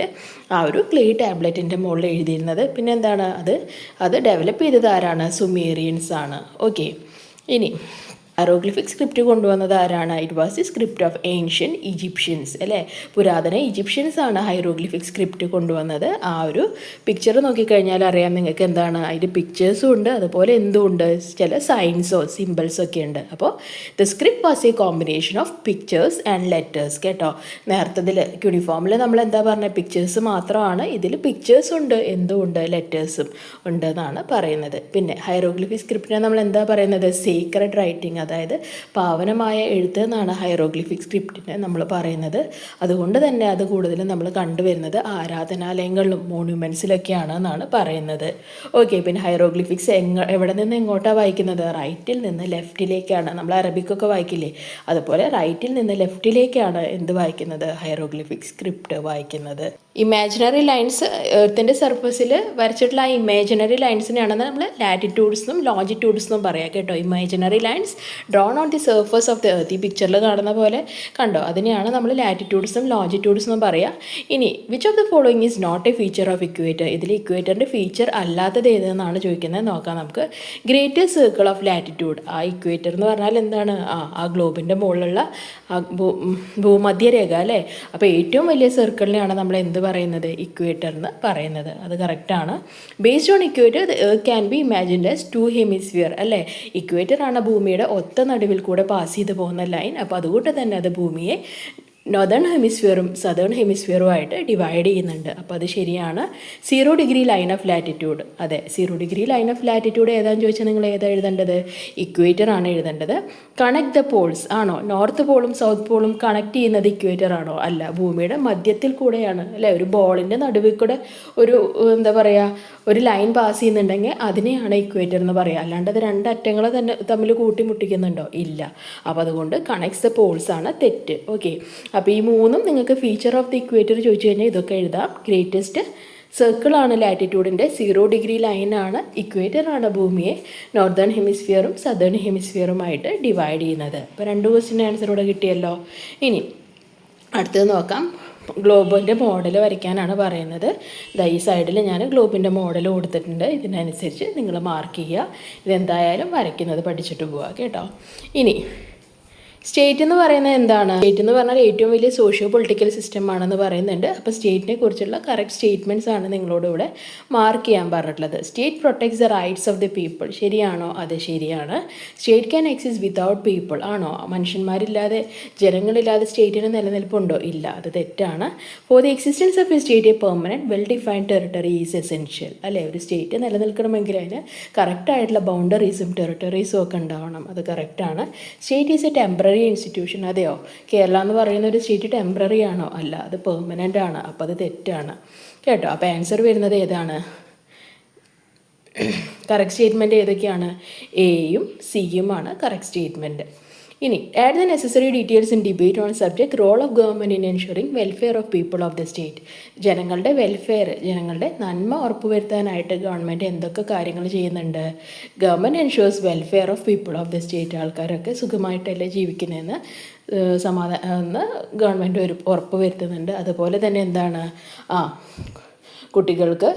ആ ഒരു ക്ലേ ടാബ്ലറ്റിൻ്റെ മുകളിൽ എഴുതിയിരുന്നത്. പിന്നെ എന്താണ്? അത് ഡെവലപ്പ് ചെയ്തത് ആരാണ്? സുമേറിയൻസ് ആണ്. ഓക്കെ, ഇനി ഹൈറോഗ്ലിഫിക് സ്ക്രിപ്റ്റ് കൊണ്ടുവന്നത് ആരാണ്? It was the script of ancient Egyptians, അല്ലേ? പുരാതന ഈജിപ്ഷ്യൻസ് ആണ് ഹൈറോഗ്ലിഫിക് സ്ക്രിപ്റ്റ് കൊണ്ടുവന്നത്. ആ ഒരു പിക്ചർ നോക്കിക്കഴിഞ്ഞാൽ അറിയാം നിങ്ങൾക്ക് എന്താണ്, അതിൻ്റെ പിക്ചേഴ്സും ഉണ്ട്, അതുപോലെ എന്തുണ്ട്, ചില സൈൻസോ സിമ്പിൾസോ ഒക്കെ ഉണ്ട്. അപ്പോൾ the script was A combination of pictures and letters. കേട്ടോ, നേരത്തതിൽ യൂണിഫോമിൽ നമ്മൾ എന്താ പറഞ്ഞത്? പിക്ചേഴ്സ് മാത്രമാണ്. ഇതിൽ പിക്ചേഴ്സും ഉണ്ട്, എന്തും ഉണ്ട്, ലെറ്റേഴ്സും ഉണ്ട് എന്നാണ് പറയുന്നത്. പിന്നെ ഹൈറോഗ്ലിഫിക് സ്ക്രിപ്റ്റിനെ നമ്മൾ എന്താ പറയുന്നത്? സീക്രട്ട് റൈറ്റിംഗ്, അതായത് പാവനമായ എഴുത്ത് എന്നാണ് ഹൈറോഗ്ലിഫിക് സ്ക്രിപ്റ്റിനെ നമ്മൾ പറയുന്നത്. അതുകൊണ്ട് തന്നെ അത് കൂടുതലും നമ്മൾ കണ്ടുവരുന്നത് ആരാധനാലയങ്ങളിലും മോണ്യുമെൻറ്റ്സിലൊക്കെയാണ് എന്നാണ് പറയുന്നത്. ഓക്കെ, പിന്നെ ഹൈറോഗ്ലിഫിക്സ് എവിടെ നിന്ന് എങ്ങോട്ടാണ് വായിക്കുന്നത്? റൈറ്റിൽ നിന്ന് ലെഫ്റ്റിലേക്കാണ്. നമ്മൾ അറബിക്കൊക്കെ വായിക്കില്ലേ, അതുപോലെ റൈറ്റിൽ നിന്ന് ലെഫ്റ്റിലേക്കാണ് എന്ത് വായിക്കുന്നത്? ഹൈറോഗ്ലിഫിക് സ്ക്രിപ്റ്റ് വായിക്കുന്നത്. ഇമാജിനറി ലൈൻസ് എർത്തിൻ്റെ സർഫസിൽ വരച്ചിട്ടുള്ള ആ ഇമാജിനറി ലൈൻസിനെയാണ് നമ്മൾ ലാറ്റിറ്റ്യൂഡ്സ് എന്നും ലോജിറ്റ്യൂഡ്സ് എന്നും പറയാം. കേട്ടോ, imaginary lines drawn on the surface of the earth. ഈ പിക്ചറിൽ കാണുന്ന പോലെ കണ്ടോ, അതിനെയാണ് നമ്മൾ ലാറ്റിറ്റ്യൂഡ്സും ലോജിറ്റ്യൂഡ്സും പറയാം. ഇനി which of the following is not a feature of equator? ഇതിൽ ഇക്വേറ്ററിൻ്റെ ഫീച്ചർ അല്ലാത്തത് ഏതെന്നാണ് ചോദിക്കുന്നത്. നോക്കാം നമുക്ക്. Greater circle of latitude. ആ ഇക്വേറ്റർ എന്ന് പറഞ്ഞാൽ എന്താണ്? ആ ഗ്ലോബിൻ്റെ മുകളിലുള്ള ഭൂമധ്യരേഖ, അല്ലേ? അപ്പോൾ ഏറ്റവും വലിയ സർക്കിളിനെയാണ് നമ്മൾ എന്ത് പറയുന്നത്? ഇക്വേറ്റർ എന്ന് പറയുന്നത്. അത് കറക്റ്റാണ്. Based on equator the earth can be imagined as two hemisphere, അല്ലേ? ഇക്വേറ്റർ ആണ് ഭൂമിയുടെ ഒത്ത നടുവിൽ കൂടെ പാസ് ചെയ്ത് പോകുന്ന ലൈൻ. അപ്പോൾ അതുകൊണ്ട് തന്നെ അത് ഭൂമിയെ നോർത്തേൺ ഹെമിസ്ഫിയറും സദേൺ ഹെമിസ്ഫിയറുമായിട്ട് ഡിവൈഡ് ചെയ്യുന്നുണ്ട്. അപ്പോൾ അത് ശരിയാണ്. 0 ഡിഗ്രി ലൈൻ ഓഫ് ലാറ്റിറ്റ്യൂഡ്. അതെ, 0 ഡിഗ്രി ലൈൻ ഓഫ് ലാറ്റിറ്റ്യൂഡ് ഏതാണെന്ന് ചോദിച്ചാൽ നിങ്ങൾ ഏതാ എഴുതേണ്ടത്? ഇക്വേറ്റർ ആണ് എഴുതേണ്ടത്. കണക്ട് ദ പോൾസ് ആണോ? നോർത്ത് പോളും സൗത്ത് പോളും കണക്ട് ചെയ്യുന്നത് ഇക്വേറ്റർ ആണോ? അല്ല, ഭൂമിയുടെ മധ്യത്തിൽ കൂടെയാണ്, അല്ലേ? ഒരു ബോളിൻ്റെ നടുവിൽ കൂടെ ഒരു എന്താ പറയുക, ഒരു ലൈൻ പാസ് ചെയ്യുന്നുണ്ടെങ്കിൽ അതിനെയാണ് ഇക്വേറ്റർ എന്ന് പറയുക. അല്ലാണ്ട് അത് രണ്ടറ്റങ്ങൾ തന്നെ തമ്മിൽ കൂട്ടിമുട്ടിക്കുന്നുണ്ടോ? ഇല്ല. അപ്പോൾ അതുകൊണ്ട് കണക്ട്സ് ദ പോൾസ് ആണ് തെറ്റ്. ഓക്കെ, അപ്പോൾ ഈ മൂന്നും നിങ്ങൾക്ക് ഫീച്ചർ ഓഫ് ദി ഇക്വേറ്റർ ചോദിച്ചു കഴിഞ്ഞാൽ ഇതൊക്കെ എഴുതാം. ഗ്രേറ്റസ്റ്റ് സർക്കിളാണ് ലാറ്റിറ്റ്യൂഡിൻ്റെ, 0 ഡിഗ്രി ലൈനാണ്, ഇക്വേറ്ററാണ് ഭൂമിയെ നോർത്തേൺ ഹെമിസ്ഫിയറും സദേൺ ഹെമിസ്ഫിയറുമായിട്ട് ഡിവൈഡ് ചെയ്യുന്നത്. അപ്പോൾ 2 ക്വസ്റ്റിൻ്റെ ആൻസർ ഇവിടെ കിട്ടിയല്ലോ. ഇനി അടുത്തത് നോക്കാം. ഗ്ലോബിൻ്റെ മോഡൽ വരയ്ക്കാനാണ് പറയുന്നത്. ഈ സൈഡിൽ ഞാൻ ഗ്ലോബിൻ്റെ മോഡൽ കൊടുത്തിട്ടുണ്ട്. ഇതിനനുസരിച്ച് നിങ്ങൾ മാർക്ക് ചെയ്യുക. ഇതെന്തായാലും വരയ്ക്കുന്നത് പഠിച്ചിട്ട് പോവുക. കേട്ടോ, ഇനി സ്റ്റേറ്റ് എന്ന് പറയുന്നത് എന്താണ്? സ്റ്റേറ്റ് എന്ന് പറഞ്ഞാൽ ഏറ്റവും വലിയ സോഷ്യോ പൊളിറ്റിക്കൽ സിസ്റ്റം ആണെന്ന് പറയുന്നുണ്ട്. അപ്പോൾ സ്റ്റേറ്റിനെ കുറിച്ചുള്ള കറക്റ്റ് സ്റ്റേറ്റ്മെൻറ്റ്സ് ആണ് നിങ്ങളോട് ഇവിടെ മാർക്ക് ചെയ്യാൻ പറഞ്ഞിട്ടുള്ളത്. State protects the rights of the people. ശരിയാണോ? അത് ശരിയാണ്. State can exist without people. ആണോ? മനുഷ്യന്മാരില്ലാതെ, ജനങ്ങളില്ലാതെ സ്റ്റേറ്റിന് നിലനിൽപ്പുണ്ടോ? ഇല്ല, അത് തെറ്റാണ്. For the existence of A state A permanent well defined territory is essential, അല്ലേ? ഒരു സ്റ്റേറ്റ് നിലനിൽക്കണമെങ്കിൽ അതിന് കറക്റ്റായിട്ടുള്ള ബൗണ്ടറീസും ടെറിട്ടറീസും ഒക്കെ ഉണ്ടാവണം. അത് കറക്റ്റാണ്. State is A temporary institution. അതെയോ? കേരള എന്ന് പറയുന്ന ഒരു സ്റ്റേറ്റ് ടെമ്പററി ആണോ? അല്ല, അത് പെർമനൻ്റ് ആണ്. അപ്പോൾ അത് തെറ്റാണ്. കേട്ടോ, അപ്പോൾ ആൻസർ വരുന്നത് ഏതാണ്? കറക്റ്റ് സ്റ്റേറ്റ്മെൻറ്റ് ഏതൊക്കെയാണ്? എയും സിയുമാണ് കറക്റ്റ് സ്റ്റേറ്റ്മെൻറ്റ്. ഇനി add the necessary details in debate on subject role of government in ensuring welfare of people of the state. ജനങ്ങളുടെ വെൽഫെയർ, ജനങ്ങളുടെ നന്മ ഉറപ്പുവരുത്താനായിട്ട് ഗവൺമെൻറ് എന്തൊക്കെ കാര്യങ്ങൾ ചെയ്യുന്നുണ്ട്? Government ensures welfare of people of the state. ആൾക്കാരൊക്കെ സുഖമായിട്ടല്ലേ ജീവിക്കുന്നതെന്ന് ഗവൺമെൻറ് ഉറപ്പ് വരുത്തുന്നുണ്ട്. അതുപോലെ തന്നെ എന്താണ്? കുട്ടികൾക്ക്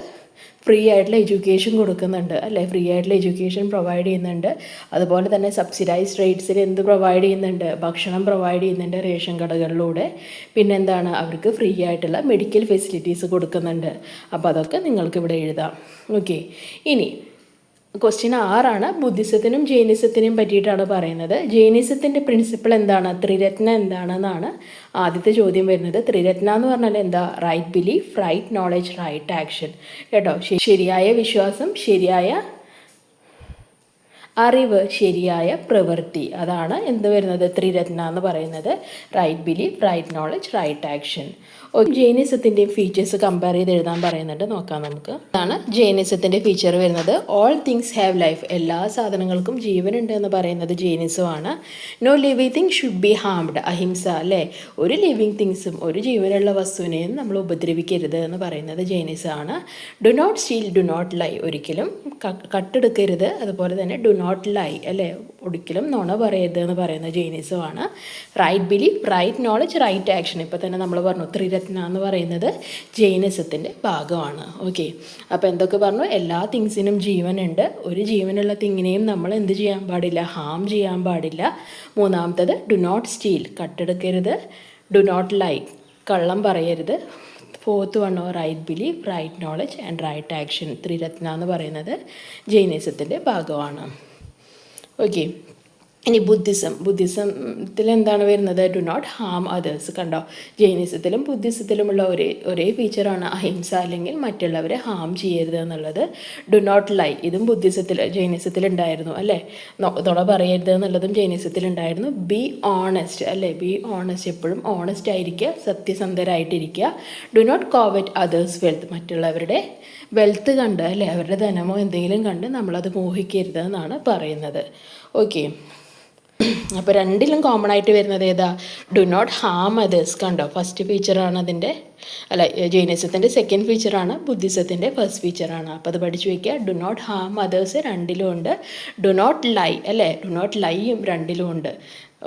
ഫ്രീ ആയിട്ടുള്ള എഡ്യൂക്കേഷൻ കൊടുക്കുന്നുണ്ട്, അല്ലേ? ഫ്രീ ആയിട്ടുള്ള എഡ്യൂക്കേഷൻ പ്രൊവൈഡ് ചെയ്യുന്നുണ്ട്. അതുപോലെ തന്നെ സബ്സിഡൈസ്ഡ് റേറ്റ്സിൽ എന്ത് പ്രൊവൈഡ് ചെയ്യുന്നുണ്ട്? ഭക്ഷണം പ്രൊവൈഡ് ചെയ്യുന്നുണ്ട് റേഷൻ കടകളിലൂടെ. പിന്നെന്താണ്? അവർക്ക് ഫ്രീ ആയിട്ടുള്ള മെഡിക്കൽ ഫെസിലിറ്റീസ് കൊടുക്കുന്നുണ്ട്. അപ്പോൾ അതൊക്കെ നിങ്ങൾക്ക് ഇവിടെ എഴുതാം. ഓക്കെ, ഇനി ക്വസ്റ്റ്യൻ 6 ബുദ്ധിസത്തിനും ജൈനിസത്തിനും പറ്റിയിട്ടാണ് പറയുന്നത്. ജൈനിസത്തിൻ്റെ പ്രിൻസിപ്പിൾ എന്താണ്? ത്രിരത്ന എന്താണെന്നാണ് ആദ്യത്തെ ചോദ്യം വരുന്നത്. ത്രിരത്ന എന്ന് പറഞ്ഞാൽ എന്താ? Right belief, right knowledge, right action. കേട്ടോ, ശരിയായ വിശ്വാസം, ശരിയായ അറിവ്, ശരിയായ പ്രവൃത്തി, അതാണ് എന്ത് വരുന്നത് ത്രിരത്ന എന്ന് പറയുന്നത്. Right belief, right knowledge, right action. ജൈനിസത്തിൻ്റെയും ഫീച്ചേഴ്സ് കമ്പയർ ചെയ്ത് എഴുതാൻ പറയുന്നുണ്ട്, നോക്കാം നമുക്ക്. ഇതാണ് ജൈനിസത്തിൻ്റെ ഫീച്ചർ വരുന്നത്. ഓൾ തിങ്സ് ഹാവ് ലൈഫ്, എല്ലാ സാധനങ്ങൾക്കും ജീവനുണ്ട് എന്ന് പറയുന്നത് ജൈനിസമാണ്. No living thing should be harmed, ahimsa അല്ലേ, ഒരു ലിവിങ് തിങ്സും ഒരു ജീവനുള്ള വസ്തുവിനെയും നമ്മൾ ഉപദ്രവിക്കരുത് എന്ന് പറയുന്നത് ജൈനിസമാണ്. Do not steal, do not lie, ഒരിക്കലും കട്ടെടുക്കരുത്. അതുപോലെ തന്നെ ഡു നോട്ട് ലൈ അല്ലേ, ഒരിക്കലും നുണ പറയരുത് എന്ന് പറയുന്നത് ജൈനിസമാണ്. Right belief, right knowledge, right action, ഇപ്പോൾ തന്നെ നമ്മൾ പറഞ്ഞു ത്രിരത്ന എന്ന് പറയുന്നത് ജൈനിസത്തിൻ്റെ ഭാഗമാണ്. ഓക്കെ, അപ്പോൾ എന്തൊക്കെ പറഞ്ഞു, എല്ലാ തിങ്സിനും ജീവനുണ്ട്, ഒരു ജീവനുള്ള തിങ്ങിനെയും നമ്മൾ എന്ത് ചെയ്യാൻ പാടില്ല, ഹാം ചെയ്യാൻ പാടില്ല. മൂന്നാമത്തത് ഡു നോട്ട് സ്റ്റീൽ, കട്ടെടുക്കരുത്. ഡു നോട്ട് ലൈ, കള്ളം പറയരുത്. Fourth one right belief, right knowledge and right action. Triratna എന്ന് പറയുന്നത് ജൈനിസത്തിൻ്റെ ഭാഗമാണ്. ഓക്കെ, ഇനി ബുദ്ധിസത്തിൽ എന്താണ് വരുന്നത്, ഡു നോട്ട് ഹാം അതേഴ്സ്. കണ്ടോ, ജൈനിസത്തിലും ബുദ്ധിസത്തിലുമുള്ള ഒരേ ഫീച്ചറാണ് അഹിംസ, അല്ലെങ്കിൽ മറ്റുള്ളവരെ ഹാം ചെയ്യരുത് എന്നുള്ളത്. ഡു നോട്ട് ലൈ, ഇതും ജൈനിസത്തിലുണ്ടായിരുന്നു അല്ലേ. നുണ പറയരുത് എന്നുള്ളതും ജൈനിസത്തിലുണ്ടായിരുന്നു. ബി ഓണസ്റ്റ് അല്ലേ, ബി ഓണസ്റ്റ്, എപ്പോഴും ഓണസ്റ്റ് ആയിരിക്കുക, സത്യസന്ധരായിട്ടിരിക്കുക. ഡു നോട്ട് കോവറ്റ് അതേഴ്സ് വെൽത്ത്, മറ്റുള്ളവരുടെ വെൽത്ത് കണ്ട് അല്ലേ, അവരുടെ ധനമോ എന്തെങ്കിലും കണ്ട് നമ്മളത് മോഹിക്കരുത് എന്നാണ് പറയുന്നത്. ഓക്കെ, അപ്പോൾ രണ്ടിലും കോമൺ ആയിട്ട് വരുന്നത് ഏതാ, ഡു നോട്ട് ഹാം അതേഴ്സ്. കണ്ടോ, ഫസ്റ്റ് ഫീച്ചറാണ് അതിൻ്റെ, അല്ല ജൈനിസത്തിൻ്റെ സെക്കൻഡ് ഫീച്ചറാണ്, ബുദ്ധിസത്തിൻ്റെ ഫസ്റ്റ് ഫീച്ചറാണ്. അപ്പോൾ അത് പഠിച്ചു വയ്ക്കുക. ഡു നോട്ട് ഹാം അതേഴ്സ് രണ്ടിലും ഉണ്ട്. ഡു നോട്ട് ലൈ അല്ലേ, ഡു നോട്ട് ലൈയും രണ്ടിലും ഉണ്ട്.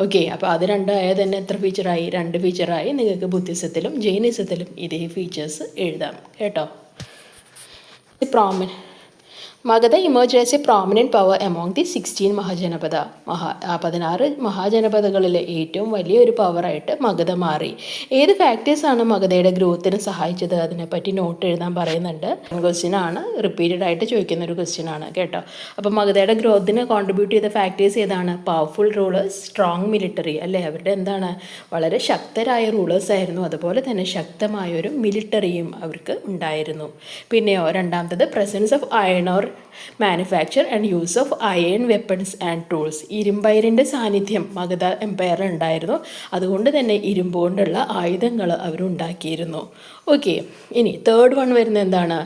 ഓക്കെ, അപ്പോൾ അത് രണ്ടായാൽ തന്നെ എത്ര ഫീച്ചറായി, 2 ഫീച്ചറായി. നിങ്ങൾക്ക് ബുദ്ധിസത്തിലും ജൈനിസത്തിലും ഇതേ ഫീച്ചേഴ്സ് എഴുതാം കേട്ടോ. Magadha emerge as a prominent power among the 16 Mahajanapada. 16 മഹാജനപദകളിലെ ഏറ്റവും വലിയൊരു പവറായിട്ട് മഗധ മാറി. ഏത് ഫാക്ടേഴ്സാണ് മഗധയുടെ ഗ്രോത്തിന് സഹായിച്ചത്, അതിനെപ്പറ്റി നോട്ട് എഴുതാൻ പറയുന്നുണ്ട്. ക്വസ്റ്റ്യനാണ്, റിപ്പീറ്റഡ് ആയിട്ട് ചോദിക്കുന്ന ഒരു ക്വസ്റ്റ്യനാണ് കേട്ടോ. അപ്പോൾ മഗധയുടെ ഗ്രോത്തിന് കോൺട്രിബ്യൂട്ട് ചെയ്ത ഫാക്ടേഴ്സ് ഏതാണ്, പവർഫുൾ റൂളേഴ്സ്, സ്ട്രോങ് മിലിറ്ററി അല്ലേ, അവരുടെ എന്താണ് വളരെ ശക്തരായ റൂളേഴ്സ് ആയിരുന്നു. അതുപോലെ തന്നെ ശക്തമായൊരു മിലിറ്ററിയും അവർക്ക് ഉണ്ടായിരുന്നു. പിന്നെയോ രണ്ടാമത്തത് presence of iron ore manufacture and use of iron weapons and tools. ഇരുമ്പയറിൻ്റെ സാന്നിധ്യം മഗധ എംപയറിൽ ഉണ്ടായിരുന്നു. അതുകൊണ്ട് തന്നെ ഇരുമ്പ് കൊണ്ടുള്ള ആയുധങ്ങൾ അവരുണ്ടാക്കിയിരുന്നു. ഓക്കെ, ഇനി തേർഡ് വൺ വരുന്നത് എന്താണ്,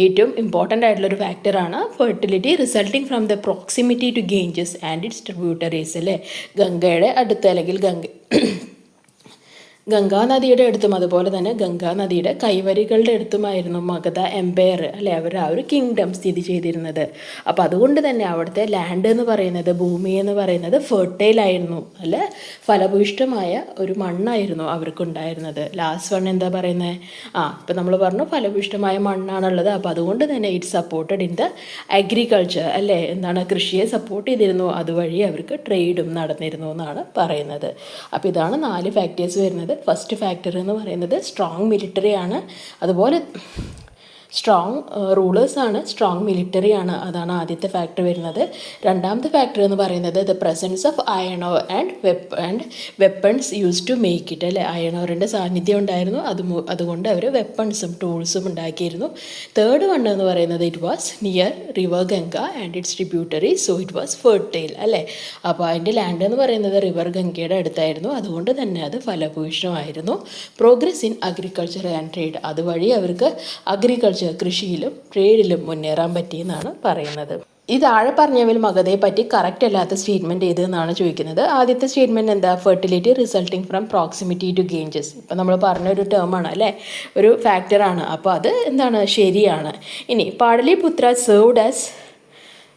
ഏറ്റവും ഇമ്പോർട്ടൻ്റ് ആയിട്ടുള്ളൊരു ഫാക്ടറാണ് fertility resulting from the proximity to Ganges and its tributaries അല്ലേ. ഗംഗയുടെ അടുത്ത് അല്ലെങ്കിൽ ഗംഗാനദിയുടെ അടുത്തും അതുപോലെ തന്നെ ഗംഗാനദിയുടെ കൈവരികളുടെ അടുത്തുമായിരുന്നു മഗധ എംപയർ അല്ലെ, അവർ ആ ഒരു കിങ്ഡം സ്ഥിതി ചെയ്തിരുന്നത്. അപ്പോൾ അതുകൊണ്ട് തന്നെ അവിടുത്തെ ലാൻഡ് എന്ന് പറയുന്നത്, ഭൂമി എന്ന് പറയുന്നത് ഫെർട്ടൈലായിരുന്നു അല്ലെ, ഫലഭൂയിഷ്ടമായ ഒരു മണ്ണായിരുന്നു അവർക്കുണ്ടായിരുന്നത്. ലാസ്റ്റ് വൺ എന്താ പറയുന്നത്, ഇപ്പം നമ്മൾ പറഞ്ഞു ഫലഭൂയിഷ്ടമായ മണ്ണാണുള്ളത്. അപ്പോൾ അതുകൊണ്ട് തന്നെ it supported in the agriculture അല്ലേ, എന്താണ്, കൃഷിയെ സപ്പോർട്ട് ചെയ്തിരുന്നു. അതുവഴി അവർക്ക് ട്രേഡും നടന്നിരുന്നു എന്നാണ് പറയുന്നത്. അപ്പോൾ ഇതാണ് 4 ഫാക്ടേഴ്സ് വരുന്നത്. ഫസ്റ്റ് ഫാക്ടർ എന്ന് പറയുന്നത് സ്ട്രോങ് മിലിറ്ററി ആണ്, അതുപോലെ സ്ട്രോങ് റൂളേഴ്സാണ്, സ്ട്രോങ് മിലിറ്ററി ആണ്. അതാണ് ആദ്യത്തെ ഫാക്ടർ വരുന്നത്. രണ്ടാമത്തെ ഫാക്ടർ എന്ന് പറയുന്നത് the presence of iron or and weapons use to make it അല്ലേ, അയൺ ഓറിൻ്റെ സാന്നിധ്യം ഉണ്ടായിരുന്നു. അതുകൊണ്ട് അവർ വെപ്പൺസും ടൂൾസും ഉണ്ടാക്കിയിരുന്നു. തേർഡ് വൺ എന്ന് പറയുന്നത് it was near river Ganga and it's tributary, so it was fertile അല്ലേ. അപ്പോൾ അതിൻ്റെ ലാൻഡ് എന്ന് പറയുന്നത് റിവർ ഗംഗയുടെ അടുത്തായിരുന്നു. അതുകൊണ്ട് തന്നെ അത് ഫലഭൂയിഷ്ടമായിരുന്നു. Progress in agriculture and trade, അതുവഴി അവർക്ക് കൃഷിയിലും ട്രേഡിലും മുന്നേറാൻ പറ്റിയെന്നാണ് പറയുന്നത്. ഈ താഴെ പറഞ്ഞവയിൽ മഗധയെ പറ്റി കറക്റ്റ് അല്ലാത്ത സ്റ്റേറ്റ്മെൻറ്റ് ഏതെന്നാണ് ചോദിക്കുന്നത്. ആദ്യത്തെ സ്റ്റേറ്റ്മെൻറ്റ് എന്താ, fertility resulting from proximity to Ganges. ഇപ്പം നമ്മൾ പറഞ്ഞൊരു ടേമാണ് അല്ലേ, ഒരു ഫാക്ടറാണ്. അപ്പോൾ അത് എന്താണ്, ശരിയാണ്. ഇനി Pataliputra served as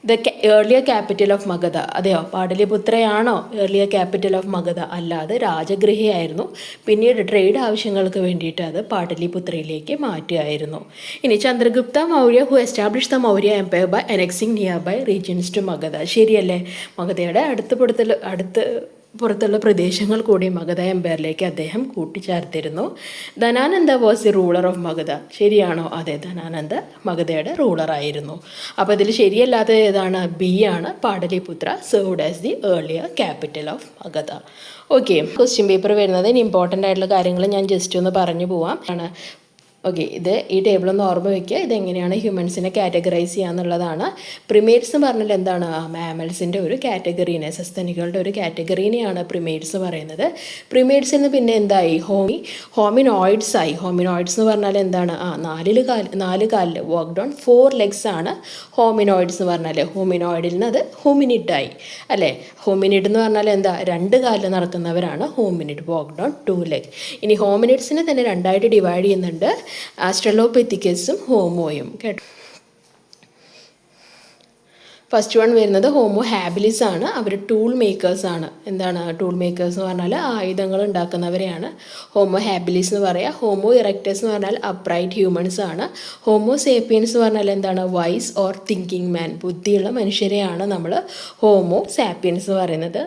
the earlier capital of Magadha. അതെയോ, പാടലിപുത്രയാണോ ഏർലിയർ ക്യാപിറ്റൽ ഓഫ് മഗധ? അല്ലാതെ രാജഗൃഹയായിരുന്നു. പിന്നീട് ട്രേഡ് ആവശ്യങ്ങൾക്ക് വേണ്ടിയിട്ട് അത് പാടലിപുത്രയിലേക്ക് മാറ്റുകയായിരുന്നു. ഇനി Chandragupta Maurya who establish the Maurya empire by annexing nearby regions to Magadha. ശരിയല്ലേ, മഗധയുടെ പുറത്തുള്ള പ്രദേശങ്ങൾ കൂടി മഗധ എംപയറിലേക്ക് അദ്ദേഹം കൂട്ടിച്ചേർത്തിരുന്നു. Dhanananda was the ruler of Magadha. ശരിയാണോ? അതെ, ധനാനന്ദ മഗധയുടെ റൂളറായിരുന്നു. അപ്പോൾ ഇതിൽ ശരിയല്ലാത്തത് ഏതാണ്? ബി ആണ്, Pataliputra served as the earlier capital of Magadha. Okay, question paper വരുന്നത് ഇമ്പോർട്ടൻ്റ് ആയിട്ടുള്ള കാര്യങ്ങൾ ഞാൻ ജസ്റ്റ് ഒന്ന് പറഞ്ഞു പോവാം. ഓക്കെ, ഈ ടേബിളൊന്ന് ഓർമ്മ വയ്ക്കുക. ഇതെങ്ങനെയാണ് ഹ്യൂമൻസിനെ കാറ്റഗറൈസ് ചെയ്യുക എന്നുള്ളതാണ്. പ്രിമേറ്റ്സ് എന്ന് പറഞ്ഞാൽ എന്താണ്? മാമൽസിൻ്റെ ഒരു കാറ്റഗറീനെ, സസ്തനികളുടെ ഒരു കാറ്റഗറീനെയാണ് പ്രിമേറ്റ്സ് പറയുന്നത്. പ്രിമേറ്റ്സിൽ നിന്ന് പിന്നെ എന്തായി? ഹോമിനോയിഡ്സ് ആയി. ഹോമിനോയിഡ്സ് എന്ന് പറഞ്ഞാൽ എന്താണ്? നാല് കാലിൽ വാക്ക്ഡ് ഓൺ 4 legs ആണ് ഹോമിനോയിഡ്സ് എന്ന് പറഞ്ഞാൽ. ഹോമിനോയിഡിൽ നിന്ന് അത് ഹോമിനിഡായി അല്ലേ. ഹോമിനിഡ് എന്ന് പറഞ്ഞാൽ എന്താ? 2 കാലിൽ നടക്കുന്നവരാണ് ഹോമിനിഡ്, വാക്ക്ഡ് ഓൺ 2 legs. ഇനി ഹോമിനിഡ്സിനെ തന്നെ രണ്ടായിട്ട് ഡിവൈഡ് ചെയ്യുന്നുണ്ട്, ആസ്ട്രലോപിത്തിക്കസും ഹോമോയും കേട്ടോ. ഫസ്റ്റ് വൺ വരുന്നത് ഹോമോ ഹാബിലിസ് ആണ്. അവർ ടൂൾ മേക്കേഴ്സ് ആണ്. എന്താണ് ടൂൾ മേക്കേഴ്സ് എന്ന് പറഞ്ഞാൽ? ആയുധങ്ങൾ ഉണ്ടാക്കുന്നവരെയാണ് ഹോമോ ഹാബിലിസ് എന്ന് പറയുക. ഹോമോ ഇറക്റ്റസ് എന്ന് പറഞ്ഞാൽ അപ്രൈറ്റ് ഹ്യൂമൻസ് ആണ്. ഹോമോ സേപ്പിയൻസ് എന്ന് പറഞ്ഞാൽ എന്താണ്? വൈസ് ഓർ തിങ്കിങ് മാൻ, ബുദ്ധിയുള്ള മനുഷ്യരെയാണ് നമ്മൾ ഹോമോ സാപ്പിയൻസ് എന്ന് പറയുന്നത്.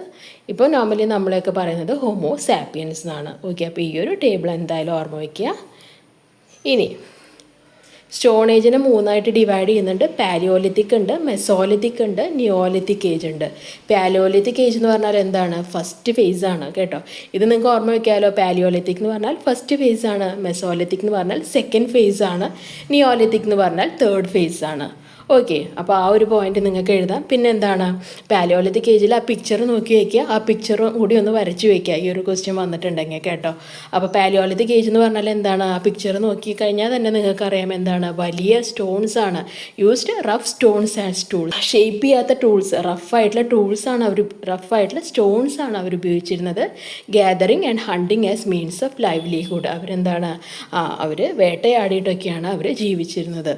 ഇപ്പോൾ നോർമലി നമ്മളെയൊക്കെ പറയുന്നത് ഹോമോ സാപ്പിയൻസ് എന്നാണ്. ഓക്കെ, അപ്പോൾ ഈ ഒരു ടേബിൾ എന്തായാലും ഓർമ്മ വയ്ക്കുക. ഇനി സ്റ്റോൺ ഏജിനെ 3ആയിട്ട് ഡിവൈഡ് ചെയ്യുന്നുണ്ട്. പാലിയോലിത്തിക് ഉണ്ട്, മെസോലിത്തിക് ഉണ്ട്, നിയോലിത്തിക് ഏജ് ഉണ്ട്. പാലിയോലിത്തിക് ഏജ് എന്ന് പറഞ്ഞാൽ എന്താണ്? ഫസ്റ്റ് ഫേസ് ആണ് കേട്ടോ. ഇത് നിങ്ങൾക്ക് ഓർമ്മ വയ്ക്കാമല്ലോ. പാലിയോലിത്തിക് എന്ന് പറഞ്ഞാൽ ഫസ്റ്റ് ഫേസ് ആണ്, മെസോലിത്തിക് എന്ന് പറഞ്ഞാൽ സെക്കൻഡ് ഫേസ് ആണ്, നിയോലിത്തിക് എന്ന് പറഞ്ഞാൽ തേർഡ് ഫേസ് ആണ്. ഓക്കെ, അപ്പോൾ ആ ഒരു പോയിന്റ് നിങ്ങൾക്ക് എഴുതാം. പിന്നെ എന്താണ്? പാലിയോലിത്തിക് ഏജിൽ ആ പിക്ചർ നോക്കി വയ്ക്കുക, ആ പിക്ചറും കൂടി ഒന്ന് വരച്ച് വയ്ക്കുക ഈ ഒരു ക്വസ്റ്റ്യൻ വന്നിട്ടുണ്ടെങ്കിൽ കേട്ടോ. അപ്പോൾ പാലിയോലിത്തിക് ഏജ് എന്ന് പറഞ്ഞാൽ എന്താണ്? ആ പിക്ചർ നോക്കി കഴിഞ്ഞാൽ തന്നെ നിങ്ങൾക്കറിയാം എന്താണ്? വലിയ സ്റ്റോൺസ് ആണ് used, rough stones and tools. Shape ചെയ്യാത്ത ടൂൾസ്, റഫായിട്ടുള്ള സ്റ്റോൺസ് ആണ് അവർ ഉപയോഗിച്ചിരുന്നത്. Gathering and hunting as means of livelihood. അവരെന്താണ്? അവർ വേട്ടയാടിയിട്ടൊക്കെയാണ് അവർ ജീവിച്ചിരുന്നത്.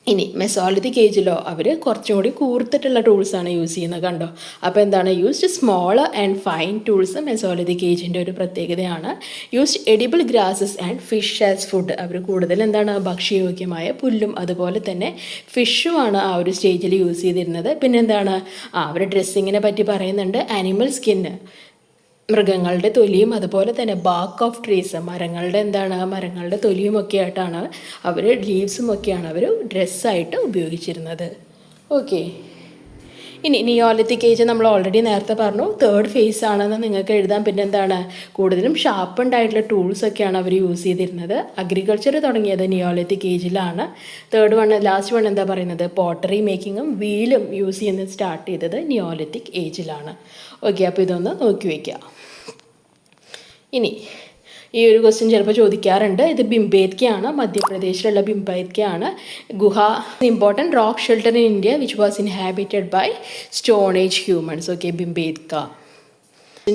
ഇനി മെസോലിത്തിക് ഏജിലോ അവർ കുറച്ചും കൂടി കൂർത്തിട്ടുള്ള ടൂൾസാണ് യൂസ് ചെയ്യുന്നത് കണ്ടോ. അപ്പോൾ എന്താണ്? Used small and fine tools Mesolithic ഏജിൻ്റെ ഒരു പ്രത്യേകതയാണ്. Used edible grasses and fish as food. അവർ കൂടുതൽ എന്താണ്? ഭക്ഷ്യയോഗ്യമായ പുല്ലും അതുപോലെ തന്നെ ഫിഷുമാണ് ആ ഒരു സ്റ്റേജിൽ യൂസ് ചെയ്തിരുന്നത്. പിന്നെ എന്താണ്? അവരുടെ ഡ്രസ്സിങ്ങിനെ പറ്റി പറയുന്നുണ്ട്. ആനിമൽ സ്കിന്ന്, മൃഗങ്ങളുടെ തൊലിയും അതുപോലെ തന്നെ ബാക്ക് ഓഫ് ട്രീസ്, മരങ്ങളുടെ തൊലിയും ഒക്കെ ആയിട്ടാണ് അവർ, ലീവ്സും ഒക്കെയാണ് അവർ ഡ്രസ്സായിട്ട് ഉപയോഗിച്ചിരുന്നത്. ഓക്കെ, ഇനി നിയോലിത്തിക് ഏജ് നമ്മൾ ഓൾറെഡി നേരത്തെ പറഞ്ഞു, തേർഡ് ഫേസ് ആണെന്ന് നിങ്ങൾക്ക് എഴുതാം. പിന്നെ എന്താണ്? കൂടുതലും ഷാർപ്പൻഡ് ആയിട്ടുള്ള ടൂൾസൊക്കെയാണ് അവർ യൂസ് ചെയ്തിരുന്നത്. അഗ്രികൾച്ചർ തുടങ്ങിയത് നിയോലിത്തിക് ഏജിലാണ്. ലാസ്റ്റ് വൺ എന്താ പറയുന്നത്? പോട്ടറി മേക്കിങ്ങും വീലും യൂസ് ചെയ്യുന്നത് സ്റ്റാർട്ട് ചെയ്തത് നിയോലിത്തിക് ഏജിലാണ്. ഓക്കെ, അപ്പോൾ ഇതൊന്ന് നോക്കി വയ്ക്കുക. ഇനി ഈ ഒരു ക്വസ്റ്റ്യൻ ചിലപ്പോൾ ചോദിക്കാറുണ്ട്. ഇത് ഭിംബേത്കയാണ്, മധ്യപ്രദേശിലുള്ള ഭിംബേത്കയാണ് ഗുഹ. Important rock shelter in India which was inhabited by stone age humans. Okay, Bhimbetka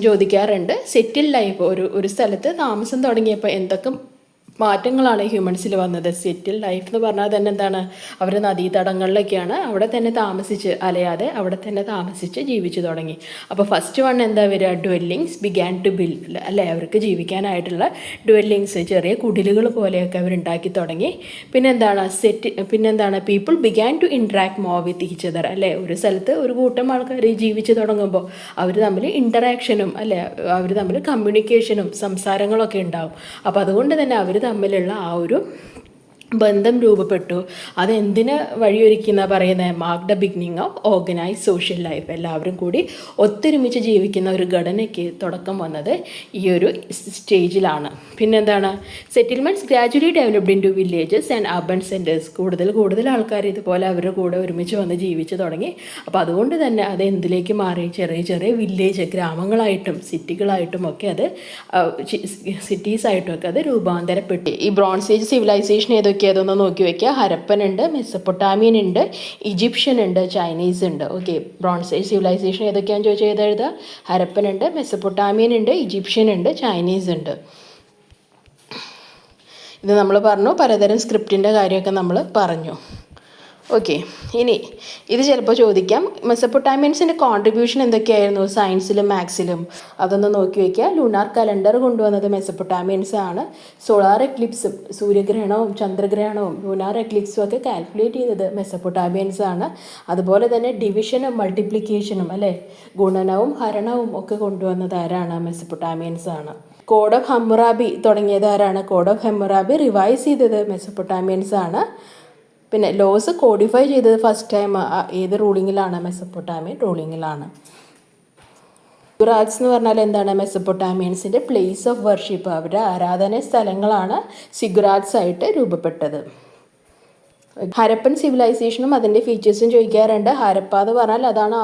ചോദിക്കാറുണ്ട്. സെറ്റിൽ ലൈഫ്, ഒരു സ്ഥലത്ത് താമസം തുടങ്ങിയപ്പോൾ എന്തൊക്കെ മാറ്റങ്ങളാണ് ഹ്യൂമൻസിൽ വന്നത്? സെറ്റിൽ ലൈഫ് എന്ന് പറഞ്ഞാൽ തന്നെ എന്താണ്? അവർ നദീതടങ്ങളിലൊക്കെയാണ് അവിടെ തന്നെ താമസിച്ച്, അലയാതെ അവിടെ തന്നെ താമസിച്ച് ജീവിച്ചു തുടങ്ങി. അപ്പോൾ ഫസ്റ്റ് വൺ എന്താ വരിക? ഡ്വെല്ലിങ്സ് ബിഗാൻ ടു ബിൽഡ് അല്ലേ. അവർക്ക് ജീവിക്കാനായിട്ടുള്ള ഡ്വെല്ലിങ്സ്, ചെറിയ കുടിലുകൾ പോലെയൊക്കെ അവരുണ്ടാക്കി തുടങ്ങി. പിന്നെന്താണ്? People began to interact more with each other അല്ലേ. ഒരു സ്ഥലത്ത് ഒരു കൂട്ടം ആൾക്കാർ ജീവിച്ച് തുടങ്ങുമ്പോൾ അവർ തമ്മിൽ ഇൻറ്ററാക്ഷനും അല്ലേ, അവർ തമ്മിൽ കമ്മ്യൂണിക്കേഷനും സംസാരങ്ങളൊക്കെ ഉണ്ടാവും. അപ്പോൾ അതുകൊണ്ട് തന്നെ അവർ തമ്മിലുള്ള ആ ഒരു ബന്ധം രൂപപ്പെട്ടു. അതെന്തിന് വഴിയൊരുക്കുന്ന പറയുന്നത്? Mark the beginning of organised social life. എല്ലാവരും കൂടി ഒത്തൊരുമിച്ച് ജീവിക്കുന്ന ഒരു ഘടനയ്ക്ക് തുടക്കം വന്നത് ഈ ഒരു സ്റ്റേജിലാണ്. പിന്നെന്താണ്? Settlements gradually developed into villages and urban centres. കൂടുതൽ ആൾക്കാർ ഇതുപോലെ അവരുടെ കൂടെ ഒരുമിച്ച് വന്ന് ജീവിച്ച് തുടങ്ങി. അപ്പോൾ അതുകൊണ്ട് തന്നെ അത് എന്തിലേക്ക് മാറി? ചെറിയ വില്ലേജ്, ഗ്രാമങ്ങളായിട്ടും സിറ്റികളായിട്ടും ഒക്കെ അത്, സിറ്റീസായിട്ടും ഒക്കെ അത് രൂപാന്തരപ്പെട്ടു. ഈ ബ്രോൺസ് ഏജ് സിവിലൈസേഷൻ ഏതൊക്കെയാതൊന്ന് നോക്കി വയ്ക്കുക. ഹരപ്പൻ ഉണ്ട്, മെസ്സപ്പൊട്ടാമിയൻ ഉണ്ട്, ഈജിപ്ഷ്യൻ ഉണ്ട്, ചൈനീസ് ഉണ്ട്. ഓക്കെ, ബ്രോൺസ് ഏജ് സിവിലൈസേഷൻ ഏതൊക്കെയാണെന്ന് ചോദിച്ചാൽ എഴുതുക. ഹരപ്പൻ ഉണ്ട്, മെസ്സപ്പൊട്ടാമിയൻ ഉണ്ട്, ഈജിപ്ഷ്യൻ ഉണ്ട്, ചൈനീസ് ഉണ്ട്. ഇത് നമ്മൾ പറഞ്ഞു. പലതരം സ്ക്രിപ്റ്റിൻ്റെ കാര്യമൊക്കെ നമ്മൾ പറഞ്ഞു. ഓക്കെ, ഇനി ഇത് ചിലപ്പോൾ ചോദിക്കാം. മെസ്സപ്പൊട്ടാമിയൻസിൻ്റെ കോൺട്രിബ്യൂഷൻ എന്തൊക്കെയായിരുന്നു സയൻസിലും മാത്സിലും? അതൊന്ന് നോക്കി വയ്ക്കുക. ലൂണാർ കലണ്ടർ കൊണ്ടുവന്നത് മെസ്സപ്പൊട്ടാമിയൻസ് ആണ്. സോളാർ എക്ലിപ്സും, സൂര്യഗ്രഹണവും ചന്ദ്രഗ്രഹണവും ലൂണാർ എക്ലിപ്സും ഒക്കെ കാൽക്കുലേറ്റ് ചെയ്തത് മെസ്സപ്പൊട്ടാമിയൻസ് ആണ്. അതുപോലെ തന്നെ ഡിവിഷനും മൾട്ടിപ്ലിക്കേഷനും അല്ലേ, ഗുണനവും ഹരണവും ഒക്കെ കൊണ്ടുവന്നത് ആരാണ്? മെസ്സപ്പൊട്ടാമിയൻസ് ആണ്. കോഡ് ഓഫ് ഹമ്മുറാബി തുടങ്ങിയത് ആരാണ്? കോഡ് ഓഫ് ഹമ്മുറാബി റിവൈസ് ചെയ്തത് മെസ്സപ്പൊട്ടാമിയൻസ് ആണ്. പിന്നെ ലോസ് കോഡിഫൈ ചെയ്തത് ഫസ്റ്റ് ടൈം ഏത് റൂളിങ്ങിലാണ്? മെസ്സപ്പൊട്ടാമിയൻ റൂളിങ്ങിലാണ്. സിഗുറാറ്റ്സ് എന്ന് പറഞ്ഞാൽ എന്താണ്? മെസ്സപ്പൊട്ടാമിയൻസിൻ്റെ പ്ലേസ് ഓഫ് വർഷിപ്പ്, അവരുടെ ആരാധന സ്ഥലങ്ങളാണ് സിഗുറാറ്റ്സ് ആയിട്ട് രൂപപ്പെട്ടത്. ഹരപ്പൻ സിവിലൈസേഷനും അതിൻ്റെ ഫീച്ചേഴ്സും ചോദിക്കാറുണ്ട്. ഹരപ്പ എന്ന് പറഞ്ഞാൽ അതാണ്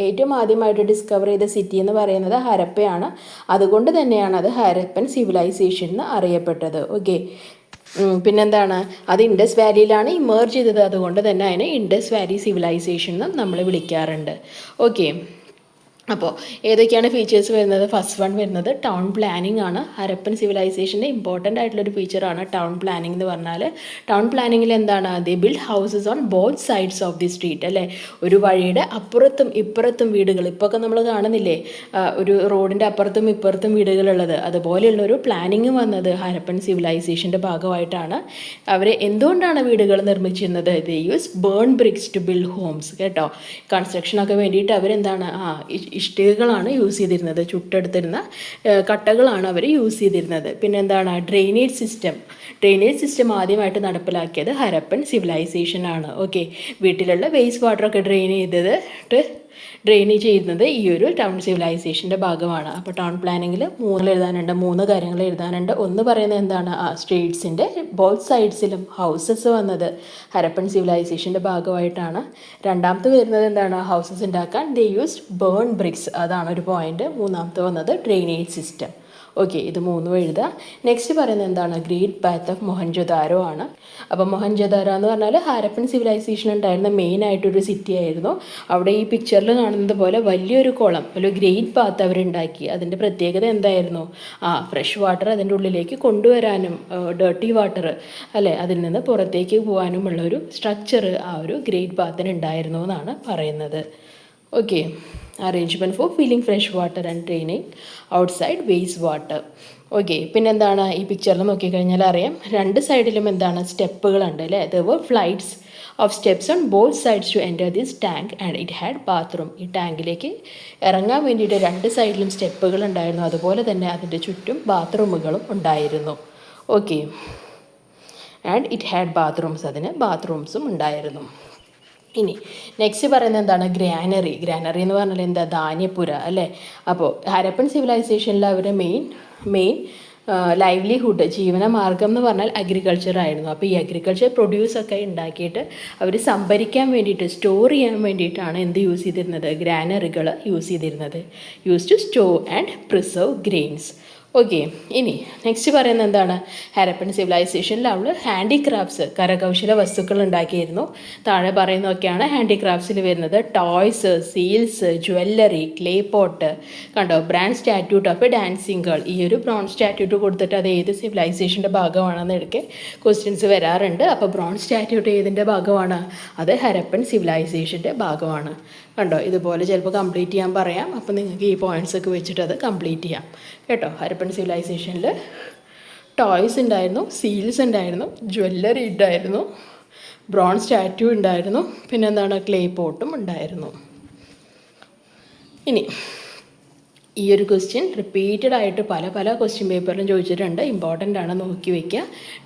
ഏറ്റവും ആദ്യമായിട്ട് ഡിസ്കവർ ചെയ്ത സിറ്റി എന്ന് പറയുന്നത് ഹരപ്പയാണ്. അതുകൊണ്ട് തന്നെയാണ് അത് ഹരപ്പൻ സിവിലൈസേഷൻ എന്ന് അറിയപ്പെട്ടത്. ഓക്കെ, പിന്നെന്താണ്? അത് ഇൻഡസ് വാലിയിലാണ് ഇമേർജ് ചെയ്തത്. അതുകൊണ്ട് തന്നെ അതിനെ ഇൻഡസ് വാലി സിവിലൈസേഷൻ എന്നും നമ്മൾ വിളിക്കാറുണ്ട്. ഓക്കെ, അപ്പോൾ ഏതൊക്കെയാണ് ഫീച്ചേഴ്സ് വരുന്നത്? ഫസ്റ്റ് വൺ വരുന്നത് ടൗൺ പ്ലാനിംഗ് ആണ്. ഹരപ്പൻ സിവിലൈസേഷൻ്റെ ഇമ്പോർട്ടൻ്റ് ആയിട്ടുള്ളൊരു ഫീച്ചറാണ് ടൗൺ പ്ലാനിംഗ് എന്ന് പറഞ്ഞാൽ. ടൗൺ പ്ലാനിങ്ങിൽ എന്താണ്? They build houses on both sides of the street, അല്ലേ? ഒരു വഴിയുടെ അപ്പുറത്തും ഇപ്പുറത്തും വീടുകൾ. ഇപ്പോൾ ഒക്കെ നമ്മൾ കാണുന്നില്ലേ ഒരു റോഡിൻ്റെ അപ്പുറത്തും ഇപ്പുറത്തും വീടുകളുള്ളത്? അതുപോലെയുള്ളൊരു പ്ലാനിങ് വന്നത് ഹരപ്പൻ സിവിലൈസേഷൻ്റെ ഭാഗമായിട്ടാണ്. അവർ എന്തുകൊണ്ടാണ് വീടുകൾ നിർമ്മിച്ചിരുന്നത്? They use burn bricks to build homes. കേട്ടോ, കൺസ്ട്രക്ഷനൊക്കെ വേണ്ടിയിട്ട് അവരെന്താണ് ഇഷ്ടികകളാണ് യൂസ് ചെയ്തിരുന്നത്, ചുട്ടെടുത്തിരുന്ന കട്ടകളാണ് അവർ യൂസ് ചെയ്തിരുന്നത്. പിന്നെ എന്താണ്? ഡ്രെയിനേജ് സിസ്റ്റം ആദ്യമായിട്ട് നടപ്പിലാക്കിയത് ഹരപ്പൻ സിവിലൈസേഷൻ ആണ്. ഓക്കെ, വീട്ടിലുള്ള വേസ്റ്റ് വാട്ടറൊക്കെ ഡ്രെയിൻ ചെയ്യുന്നത് ഈ ഒരു ടൗൺ സിവിലൈസേഷൻ്റെ ഭാഗമാണ്. അപ്പോൾ ടൗൺ പ്ലാനിങ്ങിൽ മൂന്ന് കാര്യങ്ങൾ എഴുതാനുണ്ട്. ഒന്ന് പറയുന്നത് എന്താണ്? സ്ട്രീറ്റ്സിൻ്റെ ബോത്ത് സൈഡ്സിലും ഹൗസസ് വന്നത് ഹരപ്പൻ സിവിലൈസേഷൻ്റെ ഭാഗമായിട്ടാണ്. രണ്ടാമത്തെ വരുന്നത് എന്താണ്? ഹൗസസ് ഉണ്ടാക്കാൻ ദേ യൂസ്ഡ് ബേൺ ബ്രിക്സ്, അതാണ് ഒരു പോയിന്റ്. മൂന്നാമത്തെ വന്നത് ഡ്രെയിനേജ് സിസ്റ്റം. ഓക്കെ, ഇത് മൂന്നും എഴുതുക. നെക്സ്റ്റ് പറയുന്നത് എന്താണ്? ഗ്രേറ്റ് ബാത്ത് ഓഫ് മൊഹൻജൊദാരോ ആണ്. അപ്പോൾ മൊഹൻജൊദാരോ എന്ന് പറഞ്ഞാൽ ഹാരപ്പൻ സിവിലൈസേഷൻ ഉണ്ടായിരുന്ന മെയിൻ ആയിട്ടൊരു സിറ്റി ആയിരുന്നു. അവിടെ ഈ പിക്ചറിൽ കാണുന്നത് പോലെ വലിയൊരു കുളം, ഒരു ഗ്രേറ്റ് ബാത്ത് അവരുണ്ടാക്കി. അതിൻ്റെ പ്രത്യേകത എന്തായിരുന്നു? ഫ്രഷ് വാട്ടർ അതിൻ്റെ ഉള്ളിലേക്ക് കൊണ്ടുവരാനും ഡേർട്ടി വാട്ടർ അല്ലേ അതിൽ നിന്ന് പുറത്തേക്ക് പോകാനുമുള്ള ഒരു സ്ട്രക്ചർ ആ ഒരു ഗ്രേറ്റ് ബാത്തിന് ഉണ്ടായിരുന്നു എന്നാണ് പറയുന്നത്. Okay, arrangement four filling fresh water and draining outside waste water. Okay, പിന്നെന്താണ്? ഈ പിക്ചറിൽ നോക്കിക്കഴിഞ്ഞാൽ അറിയാം, രണ്ട് സൈഡിലും എന്താണ്? സ്റ്റെപ്പുകളുണ്ട് അല്ലേ? There were flights of steps on both sides to enter this tank and it had bathroom. ഈ ടാങ്കിലേക്ക് ഇറങ്ങാൻ വേണ്ടിയിട്ട് രണ്ട് സൈഡിലും സ്റ്റെപ്പുകൾ ഉണ്ടായിരുന്നു. അതുപോലെ തന്നെ അതിൻ്റെ ചുറ്റും ബാത്റൂമുകളും ഉണ്ടായിരുന്നു. Okay, and it had bathrooms, അതിന് ബാത്റൂംസും ഉണ്ടായിരുന്നു. ഇനി നെക്സ്റ്റ് പറയുന്നത് എന്താണ്? ഗ്രാനറി എന്ന് പറഞ്ഞാൽ എന്താ? ധാന്യപ്പുര അല്ലേ? അപ്പോൾ ഹരപ്പൻ സിവിലൈസേഷനിൽ അവരുടെ മെയിൻ ലൈവ്ലിഹുഡ്, ജീവനമാർഗം എന്ന് പറഞ്ഞാൽ അഗ്രികൾച്ചർ ആയിരുന്നു. അപ്പോൾ ഈ അഗ്രികൾച്ചർ പ്രൊഡ്യൂസൊക്കെ ഉണ്ടാക്കിയിട്ട് അവർ സംഭരിക്കാൻ വേണ്ടിയിട്ട്, സ്റ്റോർ ചെയ്യാൻ വേണ്ടിയിട്ടാണ് എന്ത് യൂസ് ചെയ്തിരുന്നത്? ഗ്രാനറികൾ യൂസ് ചെയ്തിരുന്നത്. Use to store and preserve grains. Okay, ഇനി നെക്സ്റ്റ് പറയുന്നത് എന്താണ്? ഹരപ്പൻ സിവിലൈസേഷനിൽ അവൾ ഹാൻഡിക്രാഫ്റ്റ്സ്, കരകൗശല വസ്തുക്കൾ ഉണ്ടാക്കിയിരുന്നു. താഴെ പറയുന്നതൊക്കെയാണ് ഹാൻഡിക്രാഫ്റ്റ്സിൽ വരുന്നത്. Toys, seals, jewellery, clay pot. കണ്ടോ? Bronze statue of a dancing girl. ഈ ഒരു ബ്രോൺസ് സ്റ്റാറ്റ്യൂട്ട് കൊടുത്തിട്ട് അത് ഏത് സിവിലൈസേഷൻ്റെ ഭാഗമാണെന്ന് ഇടയ്ക്ക് ക്വസ്റ്റ്യൻസ് വരാറുണ്ട്. അപ്പോൾ ബ്രോൺസ് സ്റ്റാറ്റ്യൂട്ട് ഏതിൻ്റെ ഭാഗമാണ്? അത് ഹരപ്പൻ സിവിലൈസേഷൻ്റെ ഭാഗമാണ്. കണ്ടോ? ഇതുപോലെ ചിലപ്പോൾ കംപ്ലീറ്റ് ചെയ്യാൻ പറയാം. അപ്പോൾ നിങ്ങൾക്ക് ഈ പോയിൻറ്റ്സ് ഒക്കെ വെച്ചിട്ട് അത് കംപ്ലീറ്റ് ചെയ്യാം കേട്ടോ. ഹരപ്പൻ സിവിലൈസേഷനിൽ ടോയ്സ് ഉണ്ടായിരുന്നു, സീൽസ് ഉണ്ടായിരുന്നു, ജ്വല്ലറി ഉണ്ടായിരുന്നു, ബ്രോൺസ് സ്റ്റാറ്റ്യൂ ഉണ്ടായിരുന്നു, പിന്നെന്താണ്? ക്ലേ പോട്ടും ഉണ്ടായിരുന്നു. ഇനി ഈ ഒരു ക്വസ്റ്റ്യൻ റിപ്പീറ്റഡ് ആയിട്ട് പല ക്വസ്റ്റ്യൻ പേപ്പറിലും ചോദിച്ചിട്ടുണ്ട്. ഇമ്പോർട്ടൻ്റ് ആണ്, നോക്കി വയ്ക്കുക.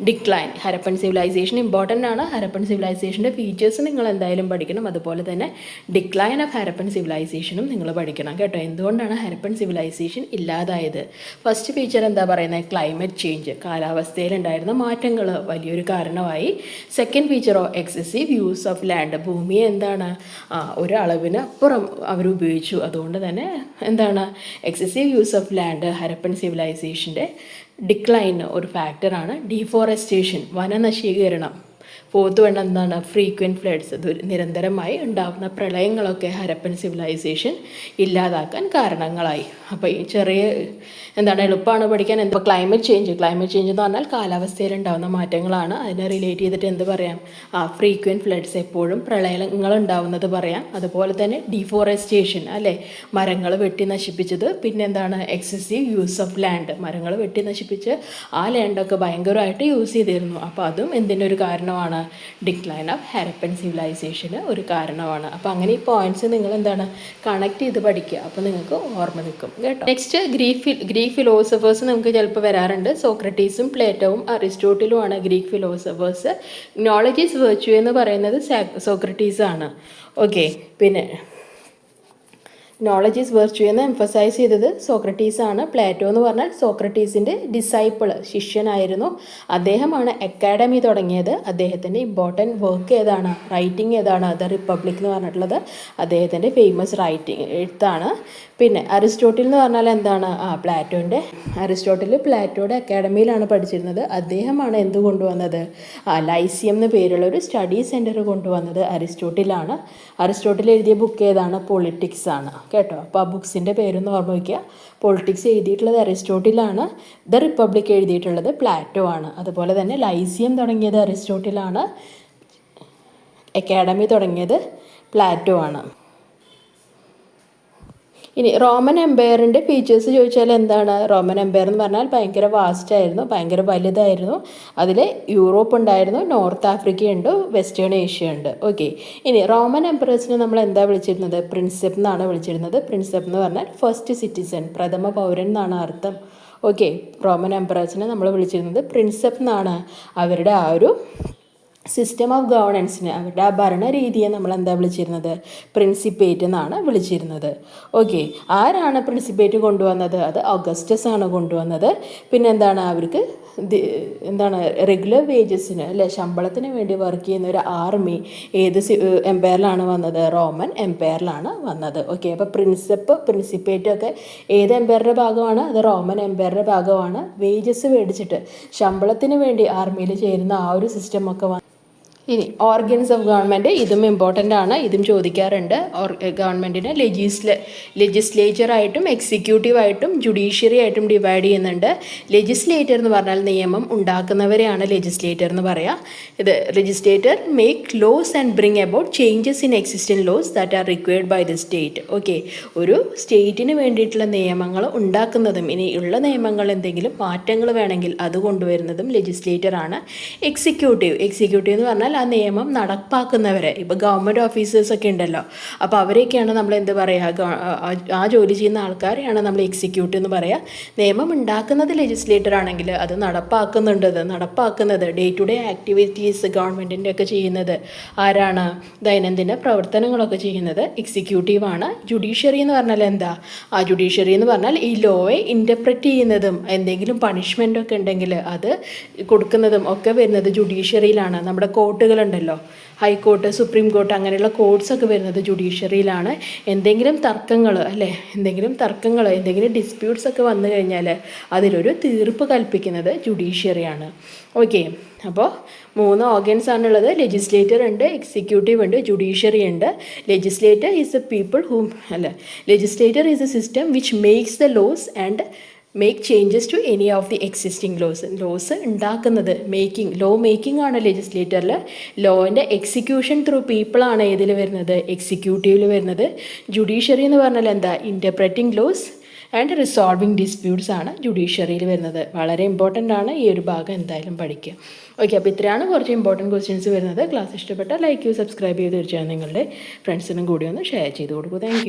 ഡിക്ലൈൻ, ഹരപ്പൻ സിവിലൈസേഷൻ ഇമ്പോർട്ടൻ്റ് ആണ്. ഹരപ്പൻ സിവിലൈസേഷൻ്റെ ഫീച്ചേഴ്സ് നിങ്ങൾ എന്തായാലും പഠിക്കണം. അതുപോലെ തന്നെ ഡിക്ലൈൻ ഓഫ് ഹരപ്പൻ സിവിലൈസേഷനും നിങ്ങൾ പഠിക്കണം കേട്ടോ. എന്തുകൊണ്ടാണ് ഹരപ്പൻ സിവിലൈസേഷൻ ഇല്ലാതായത്? ഫസ്റ്റ് ഫീച്ചർ എന്താ പറയുന്നത്? ക്ലൈമറ്റ് ചേഞ്ച്, കാലാവസ്ഥയിലുണ്ടായിരുന്ന മാറ്റങ്ങൾ വലിയൊരു കാരണമായി. സെക്കൻഡ് ഫീച്ചറോ എക്സസീവ് യൂസ് ഓഫ് ലാൻഡ്, ഭൂമിയെ എന്താണ് ഒരളവിന് അപ്പുറം അവർ ഉപയോഗിച്ചു. അതുകൊണ്ട് തന്നെ എന്താണ്? Excessive use of land Harappan സിവിലൈസേഷൻ്റെ ഡിക്ലൈൻ ഒരു ഫാക്ടറാണ്. ഡീഫോറസ്റ്റേഷൻ, വനനശീകരണം. ഫോർത്ത് വൺ എന്താണ്? ഫ്രീക്വൻറ്റ് ഫ്ലഡ്സ്, നിരന്തരമായി ഉണ്ടാകുന്ന പ്രളയങ്ങളൊക്കെ ഹരപ്പൻ സിവിലൈസേഷൻ ഇല്ലാതാക്കാൻ കാരണങ്ങളായി. അപ്പോൾ ഈ ചെറിയ എളുപ്പമാണ് പഠിക്കാൻ. ഇപ്പോൾ ക്ലൈമറ്റ് ചേഞ്ച് എന്ന് പറഞ്ഞാൽ കാലാവസ്ഥയിലുണ്ടാകുന്ന മാറ്റങ്ങളാണ്. അതിനെ റിലേറ്റ് ചെയ്തിട്ട് എന്ത് പറയാം? ഫ്രീക്വൻറ്റ് ഫ്ലഡ്സ്, എപ്പോഴും പ്രളയങ്ങൾ ഉണ്ടാവുന്നത് പറയാം. അതുപോലെ തന്നെ ഡീഫോറസ്റ്റേഷൻ അല്ലേ, മരങ്ങൾ വെട്ടി നശിപ്പിച്ചത്. പിന്നെന്താണ്? എക്സസീവ് യൂസ് ഓഫ് ലാൻഡ്, മരങ്ങൾ വെട്ടി നശിപ്പിച്ച് ആ ലാൻഡൊക്കെ ഭയങ്കരമായിട്ട് യൂസ് ചെയ്തിരുന്നു. അപ്പോൾ അതും എന്തിൻ്റെ ഒരു കാരണമാണ്? ഡിക്ലൈൻ ഓഫ് ഹരപ്പൻ സിവിലൈസേഷന് ഒരു കാരണമാണ്. അപ്പോൾ അങ്ങനെ ഈ പോയിന്റ്സ് നിങ്ങൾ കണക്ട് ചെയ്ത് പഠിക്കുക. അപ്പോൾ നിങ്ങൾക്ക് ഓർമ്മ നിൽക്കും കേട്ടോ. നെക്സ്റ്റ് ഗ്രീക്ക് ഫിലോസഫേഴ്സ് നമുക്ക് ചിലപ്പോൾ വരാറുണ്ട്. സോക്രട്ടീസും പ്ലേറ്റോവും അരിസ്റ്റോട്ടിലും ആണ് Greek philosophers. Knowledge is virtue എന്ന് പറയുന്നത് സോക്രട്ടീസ് ആണ്. ഓക്കെ, പിന്നെ നോളജ് ഈസ് വെർച്വു എന്ന് എംഫസൈസ് ചെയ്തത് സോക്രട്ടീസാണ്. പ്ലാറ്റോ എന്ന് പറഞ്ഞാൽ സോക്രട്ടീസിൻ്റെ ഡിസൈപ്പിൾ, ശിഷ്യനായിരുന്നു. അദ്ദേഹമാണ് അക്കാഡമി തുടങ്ങിയത്. അദ്ദേഹത്തിൻ്റെ ഇമ്പോർട്ടൻറ്റ് വർക്ക് ഏതാണ്, റൈറ്റിംഗ് ഏതാണ്, ദ റിപ്പബ്ലിക് എന്ന് പറഞ്ഞിട്ടുള്ളത് അദ്ദേഹത്തിൻ്റെ ഫേമസ് എഴുത്താണ്. പിന്നെ അരിസ്റ്റോട്ടിൽ എന്ന് പറഞ്ഞാൽ എന്താണ്, പ്ലാറ്റോയുടെ അക്കാഡമിയിലാണ് പഠിച്ചിരുന്നത്. അദ്ദേഹമാണ് എന്ത് കൊണ്ടുവന്നത്, ലൈസിയം എന്ന് പേരുള്ള ഒരു സ്റ്റഡി സെൻറ്റർ കൊണ്ടുവന്നത് അരിസ്റ്റോട്ടിലാണ്. അരിസ്റ്റോട്ടിൽ എഴുതിയ ബുക്ക് ഏതാണ്, പൊളിറ്റിക്സ് ആണ് കേട്ടോ. അപ്പോൾ ആ ബുക്സിൻ്റെ പേരൊന്ന് ഓർമ്മ വയ്ക്കുക. പൊളിറ്റിക്സ് എഴുതിയിട്ടുള്ളത് അരിസ്റ്റോട്ടിലാണ്. ദ റിപ്പബ്ലിക് എഴുതിയിട്ടുള്ളത് പ്ലാറ്റോ ആണ്. അതുപോലെ തന്നെ ലൈസിയം തുടങ്ങിയത് അരിസ്റ്റോട്ടിലാണ്. അക്കാഡമി തുടങ്ങിയത് പ്ലാറ്റോ ആണ്. ഇനി റോമൻ എംപയറിൻ്റെ ഫീച്ചേഴ്സ് ചോദിച്ചാൽ എന്താണ്, റോമൻ എംപയർ എന്ന് പറഞ്ഞാൽ ഭയങ്കര വാസ്റ്റ് ആയിരുന്നു, ഭയങ്കര വലുതായിരുന്നു. അതിൽ യൂറോപ്പ് ഉണ്ടായിരുന്നു, നോർത്ത് ആഫ്രിക്ക ഉണ്ട്, വെസ്റ്റേൺ ഏഷ്യ ഉണ്ട്. ഓക്കെ, ഇനി റോമൻ എംപറേഴ്സിനെ നമ്മൾ എന്താ വിളിച്ചിരുന്നത്, പ്രിൻസെപ്പ് എന്നാണ് വിളിച്ചിരുന്നത്. പ്രിൻസെപ്പ് എന്ന് പറഞ്ഞാൽ ഫസ്റ്റ് സിറ്റിസൺ, പ്രഥമ പൗരൻ എന്നാണ് അർത്ഥം. ഓക്കെ, റോമൻ എംപറേഴ്സിനെ നമ്മൾ വിളിച്ചിരുന്നത് പ്രിൻസെപ്പ് എന്നാണ്. അവരുടെ ആ ഒരു സിസ്റ്റം ഓഫ് ഗവേണൻസിന്, അവരുടെ ആ ഭരണരീതിയെ നമ്മൾ എന്താ വിളിച്ചിരുന്നത്, പ്രിൻസിപ്പേറ്റ് എന്നാണ് വിളിച്ചിരുന്നത്. ഓക്കെ, ആരാണ് പ്രിൻസിപ്പേറ്റ് കൊണ്ടുവന്നത്, അത് ഓഗസ്റ്റസ് ആണ് കൊണ്ടുവന്നത്. പിന്നെ എന്താണ്, അവർക്ക് റെഗുലർ വേജസിന് അല്ലെ, ശമ്പളത്തിന് വേണ്ടി വർക്ക് ചെയ്യുന്ന ഒരു ആർമി ഏത് എംപയറിലാണ് വന്നത്, റോമൻ എംപയറിലാണ് വന്നത്. ഓക്കെ, അപ്പോൾ പ്രിൻസിപ്പേറ്റ് ഒക്കെ ഏത് എംപയറുടെ ഭാഗമാണ്, അത് റോമൻ എംപയറുടെ ഭാഗമാണ്. വേജസ് മേടിച്ചിട്ട് ശമ്പളത്തിന് വേണ്ടി ആർമിയിൽ ചേരുന്ന ആ ഒരു സിസ്റ്റം ഒക്കെ ഇനി ഓർഗൻസ് ഓഫ് ഗവൺമെൻറ്, ഇതും ഇമ്പോർട്ടൻ്റ് ആണ്, ഇതും ചോദിക്കാറുണ്ട്. ഗവൺമെൻറ്റിനെ ലെജിസ്ലേച്ചറായിട്ടും എക്സിക്യൂട്ടീവായിട്ടും ജുഡീഷ്യറി ആയിട്ടും ഡിവൈഡ് ചെയ്യുന്നുണ്ട്. ലെജിസ്ലേറ്റർ എന്ന് പറഞ്ഞാൽ നിയമം ഉണ്ടാക്കുന്നവരെയാണ് ലെജിസ്ലേറ്റർ എന്ന് പറയാം. ഇത് legislator make laws and bring about changes in existent laws that are required by the state. Okay, ഒരു സ്റ്റേറ്റിന് വേണ്ടിയിട്ടുള്ള നിയമങ്ങൾ ഉണ്ടാക്കുന്നതും ഇനി ഉള്ള നിയമങ്ങൾ എന്തെങ്കിലും മാറ്റങ്ങൾ വേണമെങ്കിൽ അത് കൊണ്ടുവരുന്നതും ലെജിസ്ലേറ്ററാണ്. എക്സിക്യൂട്ടീവ് എന്ന് പറഞ്ഞാൽ ആ നിയമം നടപ്പാക്കുന്നവരെ, ഇപ്പോൾ ഗവൺമെൻറ് ഓഫീസേഴ്സൊക്കെ ഉണ്ടല്ലോ, അപ്പോൾ അവരെയൊക്കെയാണ് നമ്മൾ എന്ത് പറയുക, ആ ജോലി ചെയ്യുന്ന ആൾക്കാരെയാണ് നമ്മൾ എക്സിക്യൂട്ടീവ് എന്ന് പറയുക. നിയമം ഉണ്ടാക്കുന്നത് ലെജിസ്ലേറ്റർ ആണെങ്കിൽ അത് നടപ്പാക്കുന്നത് ഡേ ടു ഡേ ആക്ടിവിറ്റീസ് ഗവൺമെൻറ്റിൻ്റെ ഒക്കെ ചെയ്യുന്നത് ആരാണ്, ദൈനംദിന പ്രവർത്തനങ്ങളൊക്കെ ചെയ്യുന്നത് എക്സിക്യൂട്ടീവാണ്. ജുഡീഷ്യറി എന്ന് പറഞ്ഞാൽ എന്താ, ജുഡീഷ്യറി എന്ന് പറഞ്ഞാൽ ഈ ലോയെ ഇൻ്റർപ്രറ്റ് ചെയ്യുന്നതും എന്തെങ്കിലും പണിഷ്മെൻ്റ് ഒക്കെ ഉണ്ടെങ്കിൽ അത് കൊടുക്കുന്നതും ഒക്കെ വരുന്നത് ജുഡീഷ്യറിയിലാണ്. നമ്മുടെ കോർട്ടുകളുണ്ടല്ലോ, ഹൈക്കോർട്ട്, സുപ്രീം കോർട്ട്, അങ്ങനെയുള്ള കോർട്ട്സൊക്കെ വരുന്നത് ജുഡീഷ്യറിയിലാണ്. എന്തെങ്കിലും ഡിസ്പ്യൂട്ട്സ് ഒക്കെ വന്നു കഴിഞ്ഞാൽ അതിലൊരു തീർപ്പ് കൽപ്പിക്കുന്നത് ജുഡീഷ്യറിയാണ്. ഓക്കെ, അപ്പോൾ 3 ഓർഗൻസ് ആണുള്ളത്. ലെജിസ്ലേറ്റർ ഉണ്ട്, എക്സിക്യൂട്ടീവ് ഉണ്ട്, ജുഡീഷ്യറി ഉണ്ട്. Legislator is a system which makes the laws and make changes to any of the existing laws ഉണ്ടാക്കുന്നത്, ലോ മേക്കിംഗ് ആണ് ലെജിസ്ലേറ്ററിൽ. ലോൻ്റെ എക്സിക്യൂഷൻ ത്രൂ പീപ്പിളാണ് ഏതിൽ വരുന്നത്, എക്സിക്യൂട്ടീവിൽ വരുന്നത്. ജുഡീഷ്യറി എന്ന് പറഞ്ഞാൽ എന്താ, interpreting laws and resolving disputes ആണ് ജുഡീഷ്യറിയിൽ വരുന്നത്. വളരെ ഇമ്പോർട്ടൻ്റ് ആണ്, ഈ ഒരു ഭാഗം എന്തായാലും പഠിക്കുക. ഓക്കെ, അപ്പോൾ ഇത്രയാണ് കുറച്ച് ഇമ്പോർട്ടൻറ്റ് ക്വസ്റ്റ്യൻസ് വരുന്നത്. ക്ലാസ് ഇഷ്ടപ്പെട്ടാൽ ലൈക്ക് ചെയ്യൂ, സബ്സ്ക്രൈബ് ചെയ്ത് തീർച്ചയായും നിങ്ങളുടെ ഫ്രണ്ട്സിനും കൂടി ഒന്ന് ഷെയർ ചെയ്ത് കൊടുക്കൂ. താങ്ക്